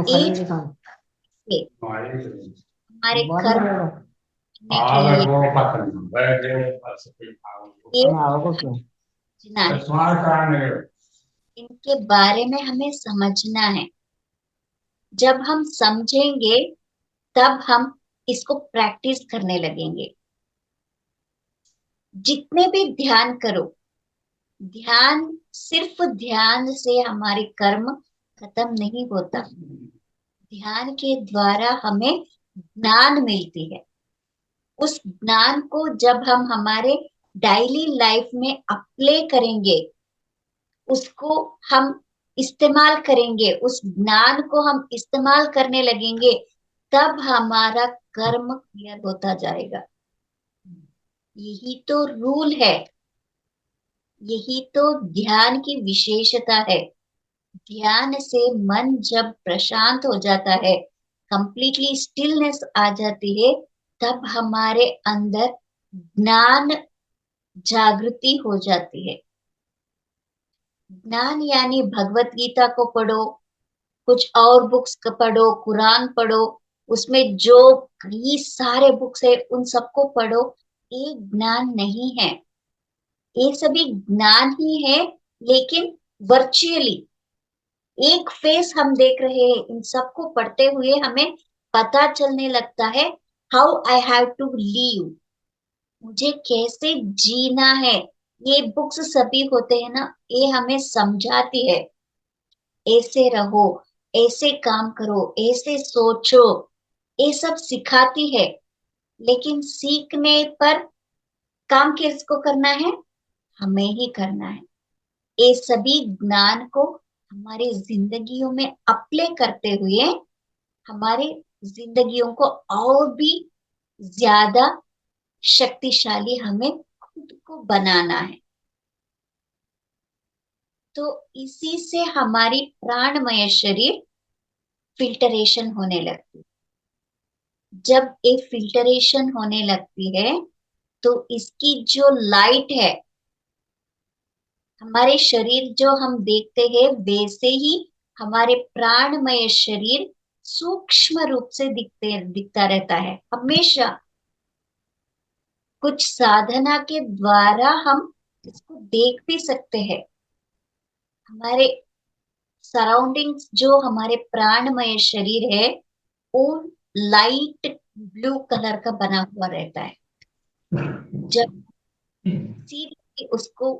हमारे कर्म करने के लिए इनके बारे में हमें समझना है। जब हम समझेंगे तब हम इसको प्रैक्टिस करने लगेंगे। जितने भी ध्यान करो, ध्यान सिर्फ ध्यान से हमारे कर्म खत्म नहीं होता, ध्यान के द्वारा हमें ज्ञान मिलती है। उस ज्ञान को जब हम हमारे डेली लाइफ में अप्लाई करेंगे, उसको हम इस्तेमाल करेंगे, उस ज्ञान को हम इस्तेमाल करने लगेंगे, तब हमारा कर्म क्लियर होता जाएगा। यही तो रूल है, यही तो ध्यान की विशेषता है। ध्यान से मन जब प्रशांत हो जाता है, कंप्लीटली स्टिलनेस आ जाती है, तब हमारे अंदर ज्ञान जागृति हो जाती है। ज्ञान यानी भगवत गीता को पढ़ो, कुछ और बुक्स पढ़ो, कुरान पढ़ो, उसमें जो कई सारे बुक्स है उन सबको पढ़ो, ये ज्ञान नहीं है। ये सभी ज्ञान ही है, लेकिन वर्चुअली एक फेस हम देख रहे हैं। इन सबको पढ़ते हुए हमें पता चलने लगता है how I have to live, मुझे कैसे जीना है। ये बुक्स सभी होते हैं ना, ये हमें समझाती है, ऐसे रहो, ऐसे काम करो, ऐसे सोचो, ये सब सिखाती है। लेकिन सीखने पर काम किसको करना है? हमें ही करना है। ये सभी ज्ञान को हमारी जिंदगियों में अप्लाई करते हुए हमारे जिंदगियों को और भी ज्यादा शक्तिशाली हमें खुद को बनाना है। तो इसी से हमारी प्राणमय शरीर फिल्टरेशन होने लगती है। जब ये फिल्टरेशन होने लगती है तो इसकी जो लाइट है, हमारे शरीर जो हम देखते हैं वैसे ही हमारे प्राणमय शरीर सूक्ष्म रूप से दिखता रहता है हमेशा। कुछ साधना के द्वारा हम इसको देख भी सकते हैं। हमारे सराउंडिंग्स जो हमारे प्राणमय शरीर है वो लाइट ब्लू कलर का बना हुआ रहता है। जब सीधे उसको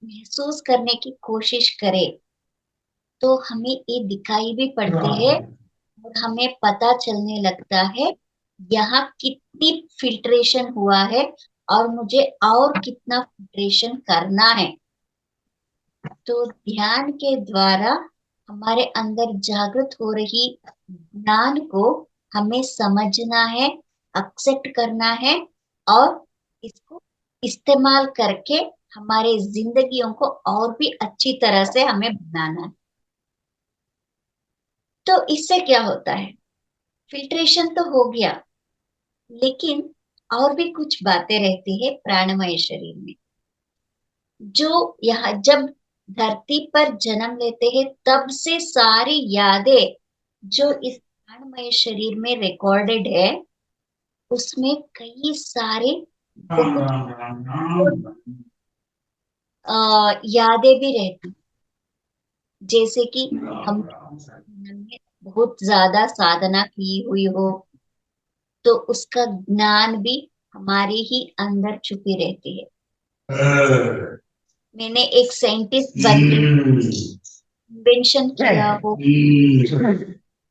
महसूस करने की कोशिश करें तो हमें ये दिखाई भी पड़ती है और हमें पता चलने लगता है यहाँ कितनी फिल्ट्रेशन हुआ है और मुझे और कितना फिल्ट्रेशन करना है। तो ध्यान के द्वारा हमारे अंदर जागृत हो रही ज्ञान को हमें समझना है, एक्सेप्ट करना है और इसको इस्तेमाल करके हमारे जिंदगियों को और भी अच्छी तरह से हमें बनाना है। तो इससे क्या होता है? फिल्ट्रेशन तो हो गया, लेकिन और भी कुछ बातें रहती है प्राणमय शरीर में। जो यहाँ जब धरती पर जन्म लेते हैं तब से सारी यादें जो इस प्राणमय शरीर में रिकॉर्डेड है, उसमें कई सारे यादें भी रहती, जैसे कि हम बहुत ज्यादा साधना की हुई हो तो उसका ज्ञान भी हमारे ही अंदर छुपी रहती है। मैंने एक साइंटिस्ट बन इन्वेंशन किया हो,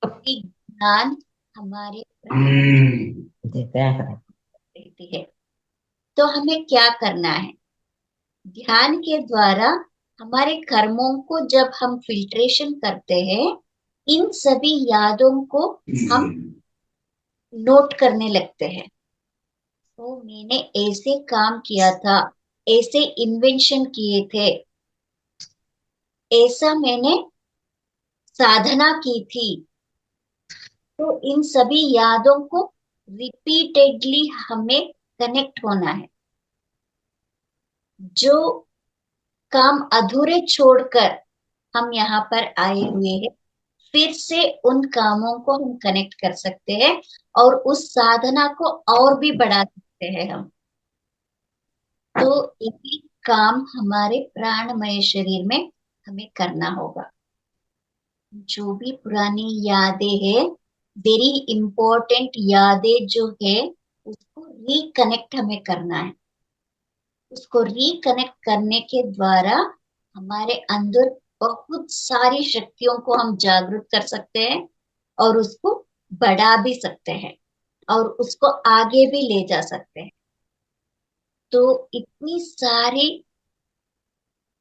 ज्ञान हमारे रहती है। तो हमें क्या करना है? ध्यान के द्वारा हमारे कर्मों को जब हम फिल्ट्रेशन करते हैं, इन सभी यादों को हम नोट करने लगते हैं। तो मैंने ऐसे काम किया था, ऐसे इन्वेंशन किए थे, ऐसा मैंने साधना की थी। तो इन सभी यादों को रिपीटेडली हमें कनेक्ट होना है। जो काम अधूरे छोड़कर हम यहाँ पर आए हुए हैं, फिर से उन कामों को हम कनेक्ट कर सकते हैं और उस साधना को और भी बढ़ा सकते हैं हम। तो यही काम हमारे प्राणमय शरीर में हमें करना होगा। जो भी पुरानी यादें हैं, वेरी इंपॉर्टेंट यादें जो है, उसको रिकनेक्ट हमें करना है। उसको रिकनेक्ट करने के द्वारा हमारे अंदर बहुत सारी शक्तियों को हम जागृत कर सकते हैं और उसको बढ़ा भी सकते हैं और उसको आगे भी ले जा सकते हैं। तो इतनी सारी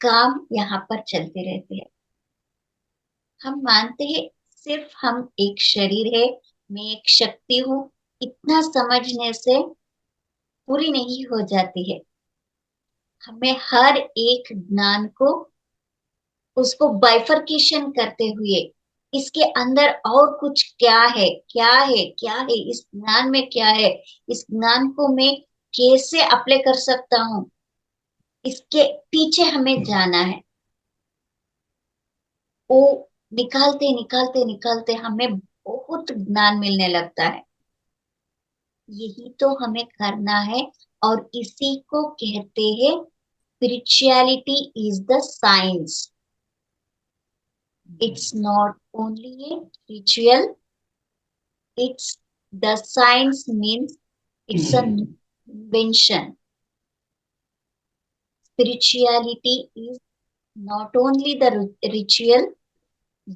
काम यहाँ पर चलते रहते हैं। हम मानते हैं सिर्फ हम एक शरीर है, मैं एक शक्ति हूँ, इतना समझने से पूरी नहीं हो जाती है। हमें हर एक ज्ञान को उसको बाइफरकेशन करते हुए इसके अंदर और कुछ क्या है, क्या है, क्या है, इस ज्ञान में क्या है, इस ज्ञान को मैं कैसे अप्लाई कर सकता हूँ, इसके पीछे हमें जाना है। वो निकालते निकालते निकालते हमें बहुत ज्ञान मिलने लगता है। यही तो हमें करना है और इसी को कहते हैं spirituality is the science. It's not only a ritual, it's the science means it's an invention. Spirituality is not only the ritual,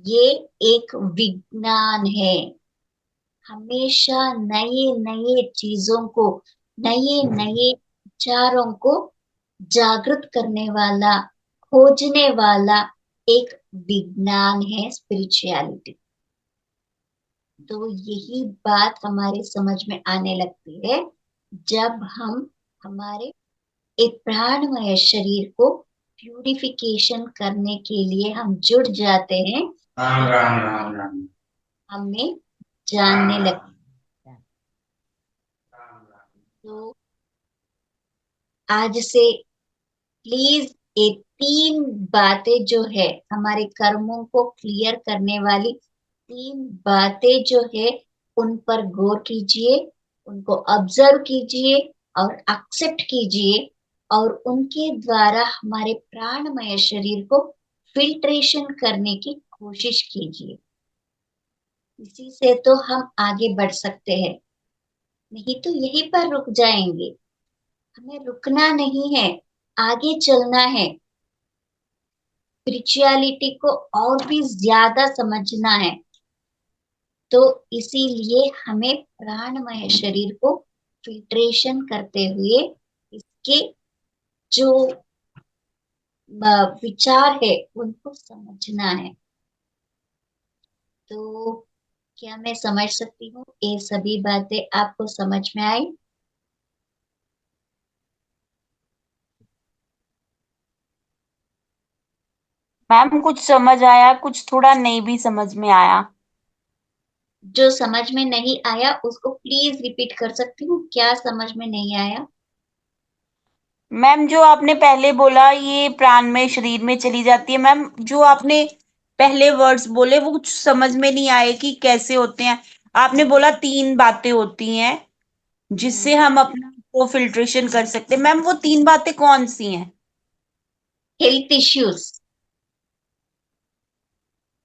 ये एक विज्ञान है। हमेशा नए नए चीजों को, नए नए विचारों को जागृत करने वाला, खोजने वाला एक विज्ञान है स्पिरिचुअलिटी। तो यही बात हमारे समझ में आने लगती है जब हम हमारे एक प्राणमय शरीर को प्यूरिफिकेशन करने के लिए हम जुड़ जाते हैं। राम राम राम राम। हमें जानने लगते हैं। तो आज से प्लीज ये 3 बातें जो है, हमारे कर्मों को क्लियर करने वाली 3 बातें जो है, उन पर गौर कीजिए, उनको ऑब्जर्व कीजिए और एक्सेप्ट कीजिए और उनके द्वारा हमारे प्राणमय शरीर को फिल्ट्रेशन करने की कोशिश कीजिए। इसी से तो हम आगे बढ़ सकते हैं, नहीं तो यहीं पर रुक जाएंगे। हमें रुकना नहीं है, आगे चलना है। स्पिरिचुअलिटी को और भी ज्यादा समझना है। तो इसीलिए हमें प्राणमय शरीर को फिल्ट्रेशन करते हुए इसके जो विचार है उनको समझना है। तो क्या मैं समझ सकती हूँ ये सभी बातें आपको समझ में आई? मैम कुछ समझ आया, कुछ थोड़ा नहीं भी समझ में आया। जो समझ में नहीं आया उसको प्लीज रिपीट कर सकती हूँ? क्या समझ में नहीं आया? मैम जो आपने पहले बोला ये प्राण में शरीर में चली जाती है, मैम जो आपने पहले वर्ड्स बोले वो कुछ समझ में नहीं आए कि कैसे होते हैं। आपने बोला 3 बातें होती हैं जिससे हम अपना को फिल्ट्रेशन कर सकते हैं। मैम वो 3 बातें कौन सी हैं? Health issues.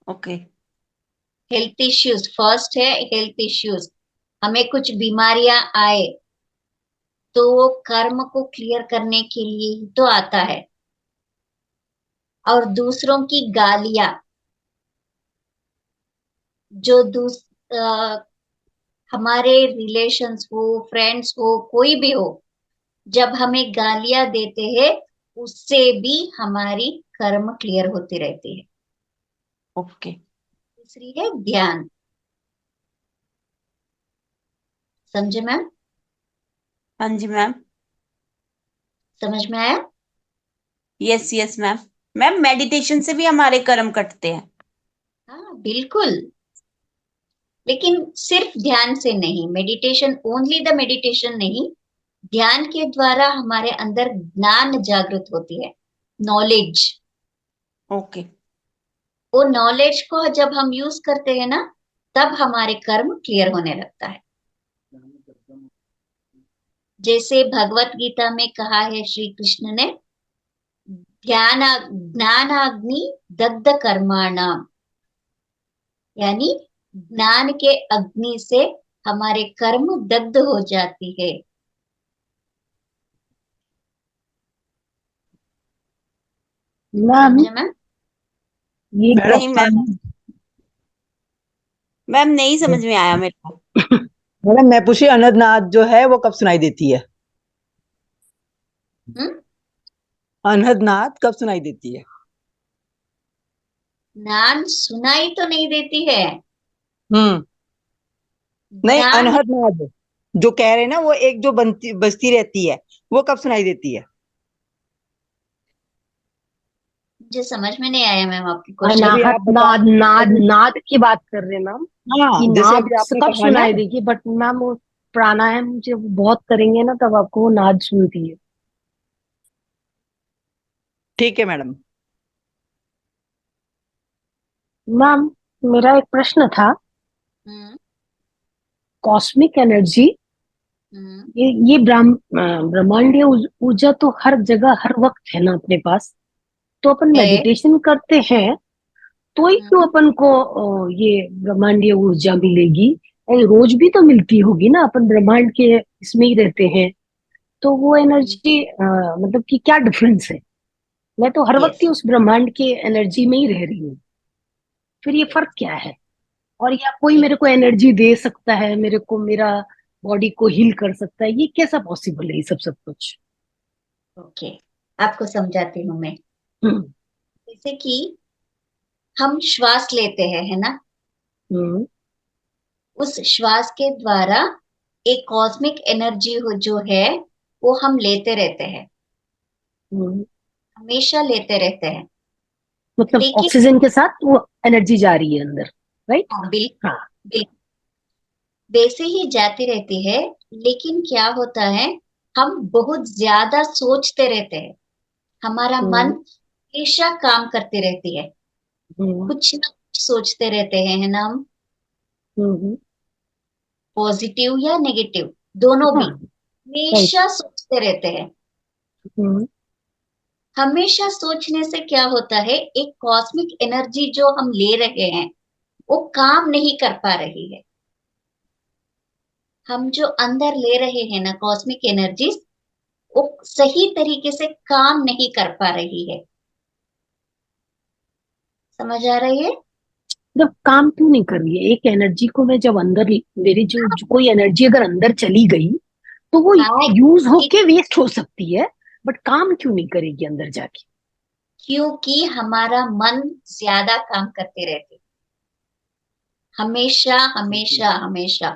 Okay. Health issues first है। हेल्थ इश्यूज, हमें कुछ बीमारियां आए तो वो कर्म को क्लियर करने के लिए ही तो आता है। और दूसरों की गालियां, जो हमारे रिलेशंस हो, फ्रेंड्स हो, कोई भी हो, जब हमें गालियां देते हैं उससे भी हमारी कर्म क्लियर होती रहती है। ओके। दूसरी है ध्यान। समझे मैम? हाँ जी मैम। समझ में आया? Yes yes ma'am. Ma'am meditation से भी हमारे कर्म कटते हैं। हाँ बिल्कुल, लेकिन सिर्फ ध्यान से नहीं। मेडिटेशन, ओनली द मेडिटेशन नहीं, ध्यान के द्वारा हमारे अंदर ज्ञान जागृत होती है, नॉलेज। ओके। वो नॉलेज को जब हम यूज करते हैं ना, तब हमारे कर्म क्लियर होने लगता है। जैसे भगवत गीता में कहा है श्री कृष्ण ने, ज्ञानाग्नि दग्ध कर्माणाम, यानी ज्ञान के अग्नि से हमारे कर्म दग्ध हो जाती है। मैम समझे मैम? ये नहीं मैम, मैम नहीं समझ में आया मेरे को। मैडम मैपुषी अनंतनाथ जो है वो कब सुनाई देती है? अनहद नाद कब सुनाई देती है? नाद सुनाई तो नहीं देती है। नहीं, नाद अनहद नाद जो कह रहे हैं ना, वो एक जो बजती रहती है, वो कब सुनाई देती है? मुझे समझ में नहीं आया मैम आपकी क्वेश्चन। अभी अनाहत आप बता नाद नाद नाद की बात कर रहे हैं मैम, हाँ, कि जैसे नाद अभी आपने कब कहा ना, सुनाई देगी, बट मैम वो प्राणायाम जब बहुत करेंगे ना तब आपको वो नाद सुनती है। ठीक है मैडम। मैम मेरा एक प्रश्न था, कॉस्मिक एनर्जी, ये ब्रह्मांडीय ऊर्जा तो हर जगह हर वक्त है ना अपने पास, तो अपन मेडिटेशन करते हैं तो ही क्यों अपन को ये ब्रह्मांडीय ऊर्जा मिलेगी? रोज भी तो मिलती होगी ना, अपन ब्रह्मांड के इसमें ही रहते हैं, तो वो एनर्जी मतलब कि क्या डिफरेंस है? मैं तो हर वक्त ही उस ब्रह्मांड के एनर्जी में ही रह रही हूँ, फिर ये फर्क क्या है? और या कोई मेरे को एनर्जी दे सकता है, मेरे को मेरा बॉडी को हील कर सकता है, ये कैसा पॉसिबल है ये सब कुछ? ओके, आपको समझाती हूँ मैं। जैसे कि हम श्वास लेते हैं, है ना? उस श्वास के द्वारा एक कॉस्मिक एनर्जी जो है वो हम लेते रहते हैं, हमेशा लेते रहते हैं। मतलब लेकिन ऑक्सीजन के साथ वो एनर्जी जा रही है अंदर, राइट? बिल्कुल वैसे ही जाती रहती है, लेकिन क्या होता है, हम बहुत ज्यादा सोचते रहते हैं, हमारा मन हमेशा काम करती रहती है, कुछ ना कुछ सोचते रहते हैं, है ना? हम पॉजिटिव या नेगेटिव दोनों भी हमेशा सोचते रहते हैं। हमेशा सोचने से क्या होता है, एक कॉस्मिक एनर्जी जो हम ले रहे हैं वो काम नहीं कर पा रही है। हम जो अंदर ले रहे हैं ना कॉस्मिक एनर्जी, वो सही तरीके से काम नहीं कर पा रही है। समझ आ रही है? जब काम क्यों नहीं कर रही है? एक एनर्जी को मैं जब अंदर, मेरी जो कोई एनर्जी अगर अंदर चली गई तो वो यूज होके वेस्ट हो सकती है, बट काम क्यों नहीं करेगी अंदर जाके? क्योंकि हमारा मन ज्यादा काम करते रहते, हमेशा हमेशा हमेशा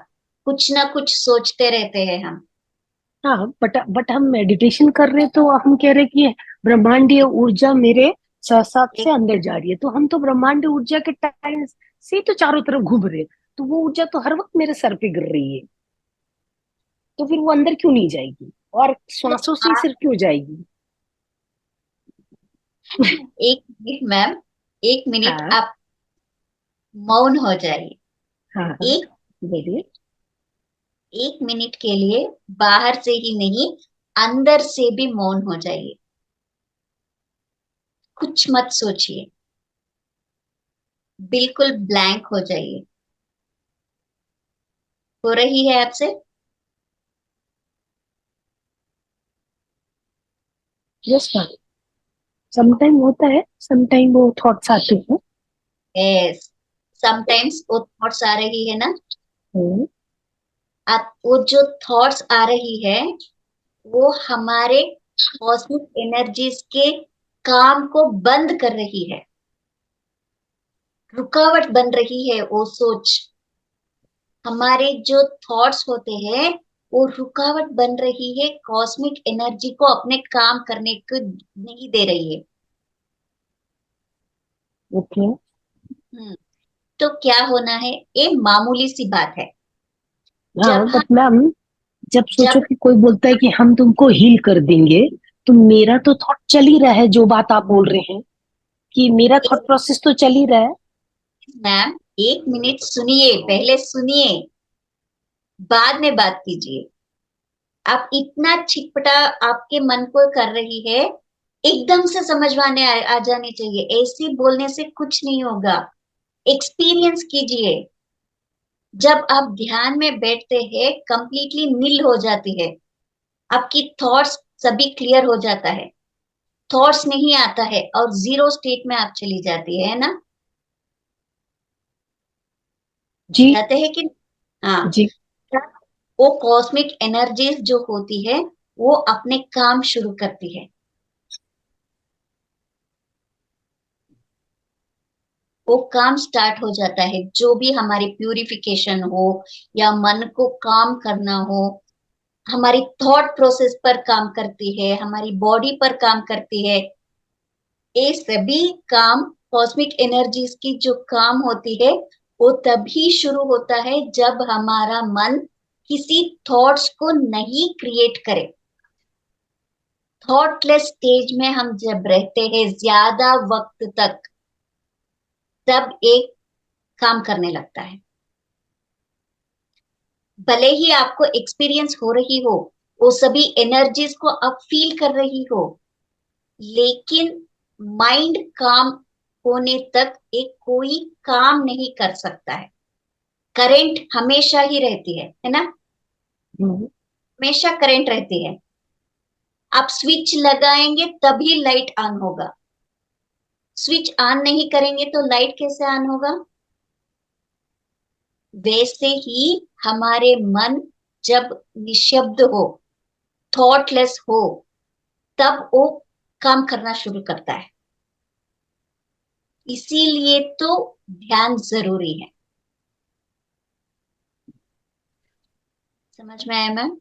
कुछ ना कुछ सोचते रहते हैं हम। हाँ, बट हम मेडिटेशन कर रहे तो हम कह रहे कि ब्रह्मांडीय ऊर्जा मेरे साथ से अंदर जा रही है, तो हम तो ब्रह्मांडीय ऊर्जा के टाइम से तो चारों तरफ घूम रहे, तो वो ऊर्जा तो हर वक्त मेरे सर पे गिर रही है, तो फिर वो अंदर क्यों नहीं जाएगी और श्वासों से सिर्फ क्यों जाएगी? एक मिनट मैम, एक मिनट आप मौन हो जाइए। एक मिनट, एक मिनट के लिए बाहर से ही नहीं अंदर से भी मौन हो जाइए, कुछ मत सोचिए, बिल्कुल ब्लैंक हो जाइए। हो रही है आपसे? यस मैम, समटाइम होता है, समटाइम वो थॉट्स आते हैं। यस, समटाइम्स वो थॉट्स आ रही है ना, आप वो जो थॉट्स आ रही है वो हमारे कॉस्मिक एनर्जीज के काम को बंद कर रही है, रुकावट बन रही है। वो सोच, हमारे जो थॉट्स होते हैं वो रुकावट बन रही है, कॉस्मिक एनर्जी को अपने काम करने को नहीं दे रही है। ओके। तो क्या होना है, ये मामूली सी बात है। हाँ, बट मैम जब सोचो कि कोई बोलता है कि हम तुमको हील कर देंगे, तो मेरा तो थॉट चल ही रहा है, जो बात आप बोल रहे हैं कि मेरा थॉट प्रोसेस तो चल ही रहा है। मैम एक मिनट सुनिए, पहले सुनिए, बाद में बात कीजिए। आप इतना छिटपटा आपके मन को कर रही है, एकदम से समझवाने आ जानी चाहिए, ऐसे बोलने से कुछ नहीं होगा। एक्सपीरियंस कीजिए, जब आप ध्यान में बैठते हैं कंप्लीटली नील हो जाती है, आपकी थॉट्स सभी क्लियर हो जाता है, थॉट्स नहीं आता है और जीरो स्टेट में आप चली जाती है ना? जी जाते हैं कि हाँ जी। वो कॉस्मिक एनर्जीज जो होती है वो अपने काम शुरू करती है। वो काम स्टार्ट हो जाता है, जो भी हमारी प्यूरिफिकेशन हो या मन को काम करना हो, हमारी थॉट प्रोसेस पर काम करती है, हमारी बॉडी पर काम करती है। ये सभी काम कॉस्मिक एनर्जीज की जो काम होती है वो तभी शुरू होता है जब हमारा मन किसी थॉट्स को नहीं क्रिएट करे। थॉटलेस स्टेज में हम जब रहते हैं ज्यादा वक्त तक, तब एक काम करने लगता है। भले ही आपको एक्सपीरियंस हो रही हो, वो सभी एनर्जीज को आप फील कर रही हो, लेकिन माइंड काम होने तक एक कोई काम नहीं कर सकता है। करंट हमेशा ही रहती है ना? हमेशा करंट रहती है। आप स्विच लगाएंगे तभी लाइट ऑन होगा। स्विच ऑन नहीं करेंगे तो लाइट कैसे ऑन होगा? वैसे ही हमारे मन जब निशब्द हो, थॉटलेस हो, तब वो काम करना शुरू करता है। इसीलिए तो ध्यान जरूरी है। समझ में आया मैम?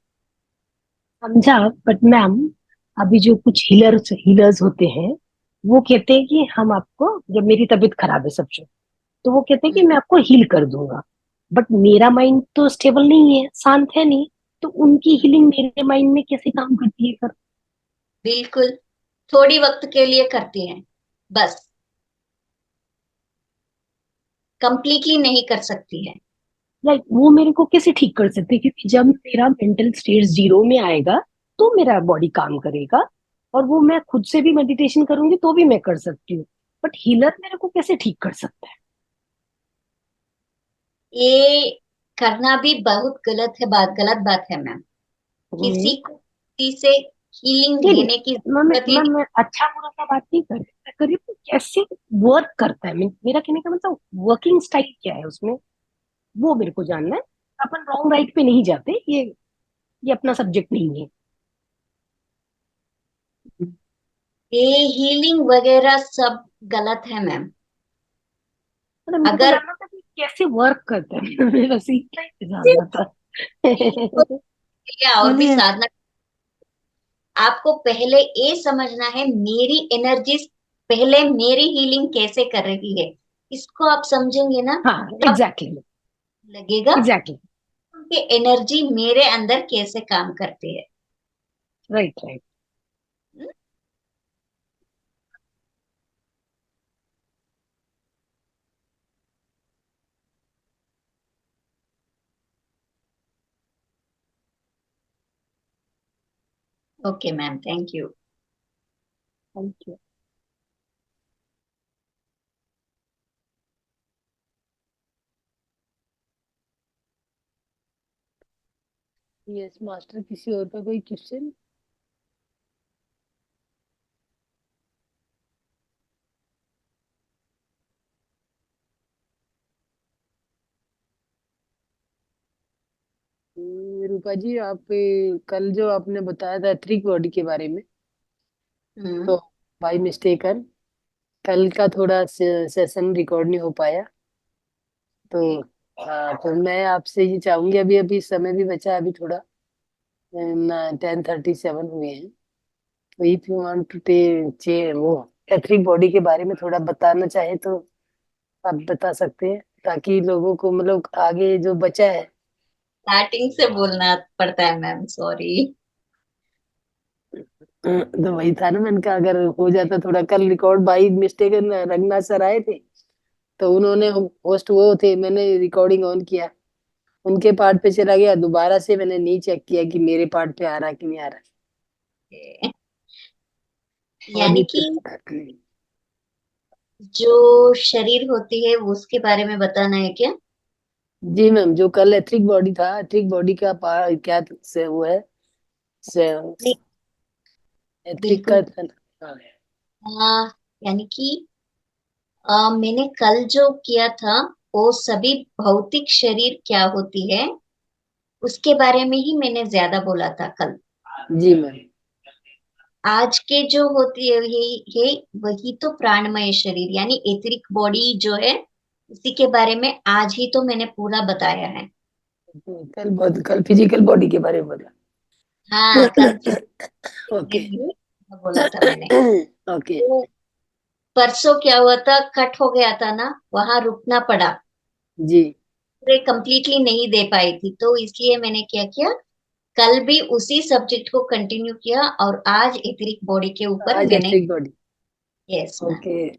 समझा, बट मैम अभी जो कुछ हीलर्स होते हैं वो कहते हैं कि हम आपको, जब मेरी तबीयत खराब है समझो, तो वो कहते हैं कि मैं आपको हील कर दूंगा, बट मेरा माइंड तो स्टेबल नहीं है, शांत है नहीं, तो उनकी हीलिंग मेरे माइंड में कैसे काम करती है फिर? बिल्कुल, थोड़ी वक्त के लिए करती हैं, बस कंप्लीटली नहीं कर सकती है। लाइक वो मेरे को कैसे ठीक कर सकते हैं? क्योंकि जब मेरा मेंटल स्टेट जीरो में आएगा तो मेरा बॉडी काम करेगा, और वो मैं खुद से भी मेडिटेशन करूंगी तो भी मैं कर सकती हूँ, बट हीलर मेरे को कैसे ठीक कर सकता है? ये करना भी बहुत गलत बात है मैम। किसी को किसी से हीलिंग नहीं लेने की जरूरत ही नहीं। मैं अच्छा बुरा का बात नहीं कर रही, मैं कर रही हूँ कैसे वर्क करता है। मेरा कहने का मतलब वर्किंग स्टाइल क्या है उसमें, वो मेरे को जानना है। अपन रॉन्ग राइट पे नहीं जाते, ये अपना सब्जेक्ट नहीं है। ये हीलिंग वगैरह सब गलत है मैम। मतलब मेरे को अगर जानना था कि कैसे वर्क करता है मेरा सीखना ही जानना था और भी साधना, आपको पहले ये समझना है मेरी एनर्जीज पहले मेरी हीलिंग कैसे कर रही है। इसको आप समझेंगे ना? हाँ एग्जैक्टली, लगेगा एग्जैक्टली, कि एनर्जी मेरे अंदर कैसे काम करती है। Right right. Okay ma'am, thank you. Thank you. Yes master, किसी और का कोई क्वेश्चन? रूपा जी, आप कल जो आपने बताया था एथरिक बॉडी के बारे में, तो बाय मिस्टेकन कल का थोड़ा सेशन रिकॉर्ड नहीं हो पाया, तो तो मैं आपसे ये चाहूंगी, अभी अभी समय भी बचा, अभी थोड़ा 10:37 हुए हैं, तो इफ यू वांट टू टे वो एथरिक बॉडी के बारे में थोड़ा बताना चाहे तो आप बता सकते हैं, ताकि लोगों को मतलब आगे जो बचा है। स्टार्टिंग से बोलना पड़ता है मैम, सॉरी। तो वही था ना, मैंने कहा अगर हो जाता थोड़ा, कल record by mistake Ranganath sir आए थे, तो उन्होंने होस्ट वो थे, मैंने रिकॉर्डिंग ऑन किया, उनके पार्ट पे चला गया, दोबारा से मैंने नहीं चेक किया कि मेरे पार्ट पे आ रहा कि नहीं आ रहा। यानी कि जो शरीर होती है उसके बारे में बताना है क्या? जी मैम, जो कल एथरिक बॉडी था, एथरिक बॉडी का क्या से वो है एथरिक का यानी कि मैंने कल जो किया था वो सभी भौतिक शरीर क्या होती है उसके बारे में ही मैंने ज्यादा बोला था कल। जी मैम। आज के जो होती है ये वही तो प्राणमय शरीर यानी एथरिक बॉडी जो है उसी के बारे में आज ही तो मैंने पूरा बताया है। कल फिजिकल बॉडी के बारे में बोला। हाँ कल ओके बोला था मैंने। ओके तो परसों क्या हुआ था, कट हो गया था ना, वहां रुकना पड़ा, जी पूरे कंप्लीटली नहीं दे पाई थी, तो इसलिए मैंने क्या किया, कल भी उसी सब्जेक्ट को कंटिन्यू किया और आज एथरिक बॉडी के ऊपर आज मैंने। Etheric body. यस ओके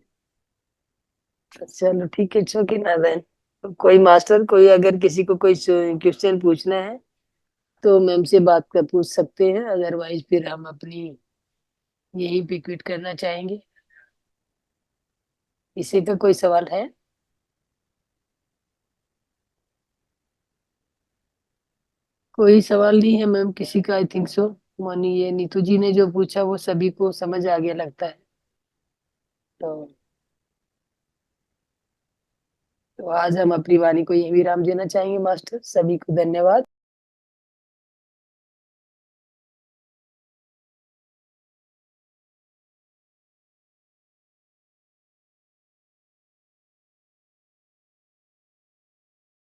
चलो ठीक है, ओके ना देन। कोई मास्टर कोई अगर किसी को कोई क्वेश्चन पूछना है तो मैम से बात कर पूछ सकते हैं, अदरवाइज फिर हम अपनी यहीं पे क्विट करना चाहेंगे। किसी का कोई सवाल है? कोई सवाल नहीं है मैम किसी का, आई थिंक सो। मानी ये नीतू जी ने जो पूछा वो सभी को समझ आ गया लगता है। तो आज हम अपनी वाणी को यही विराम देना चाहेंगे मास्टर। सभी को धन्यवाद।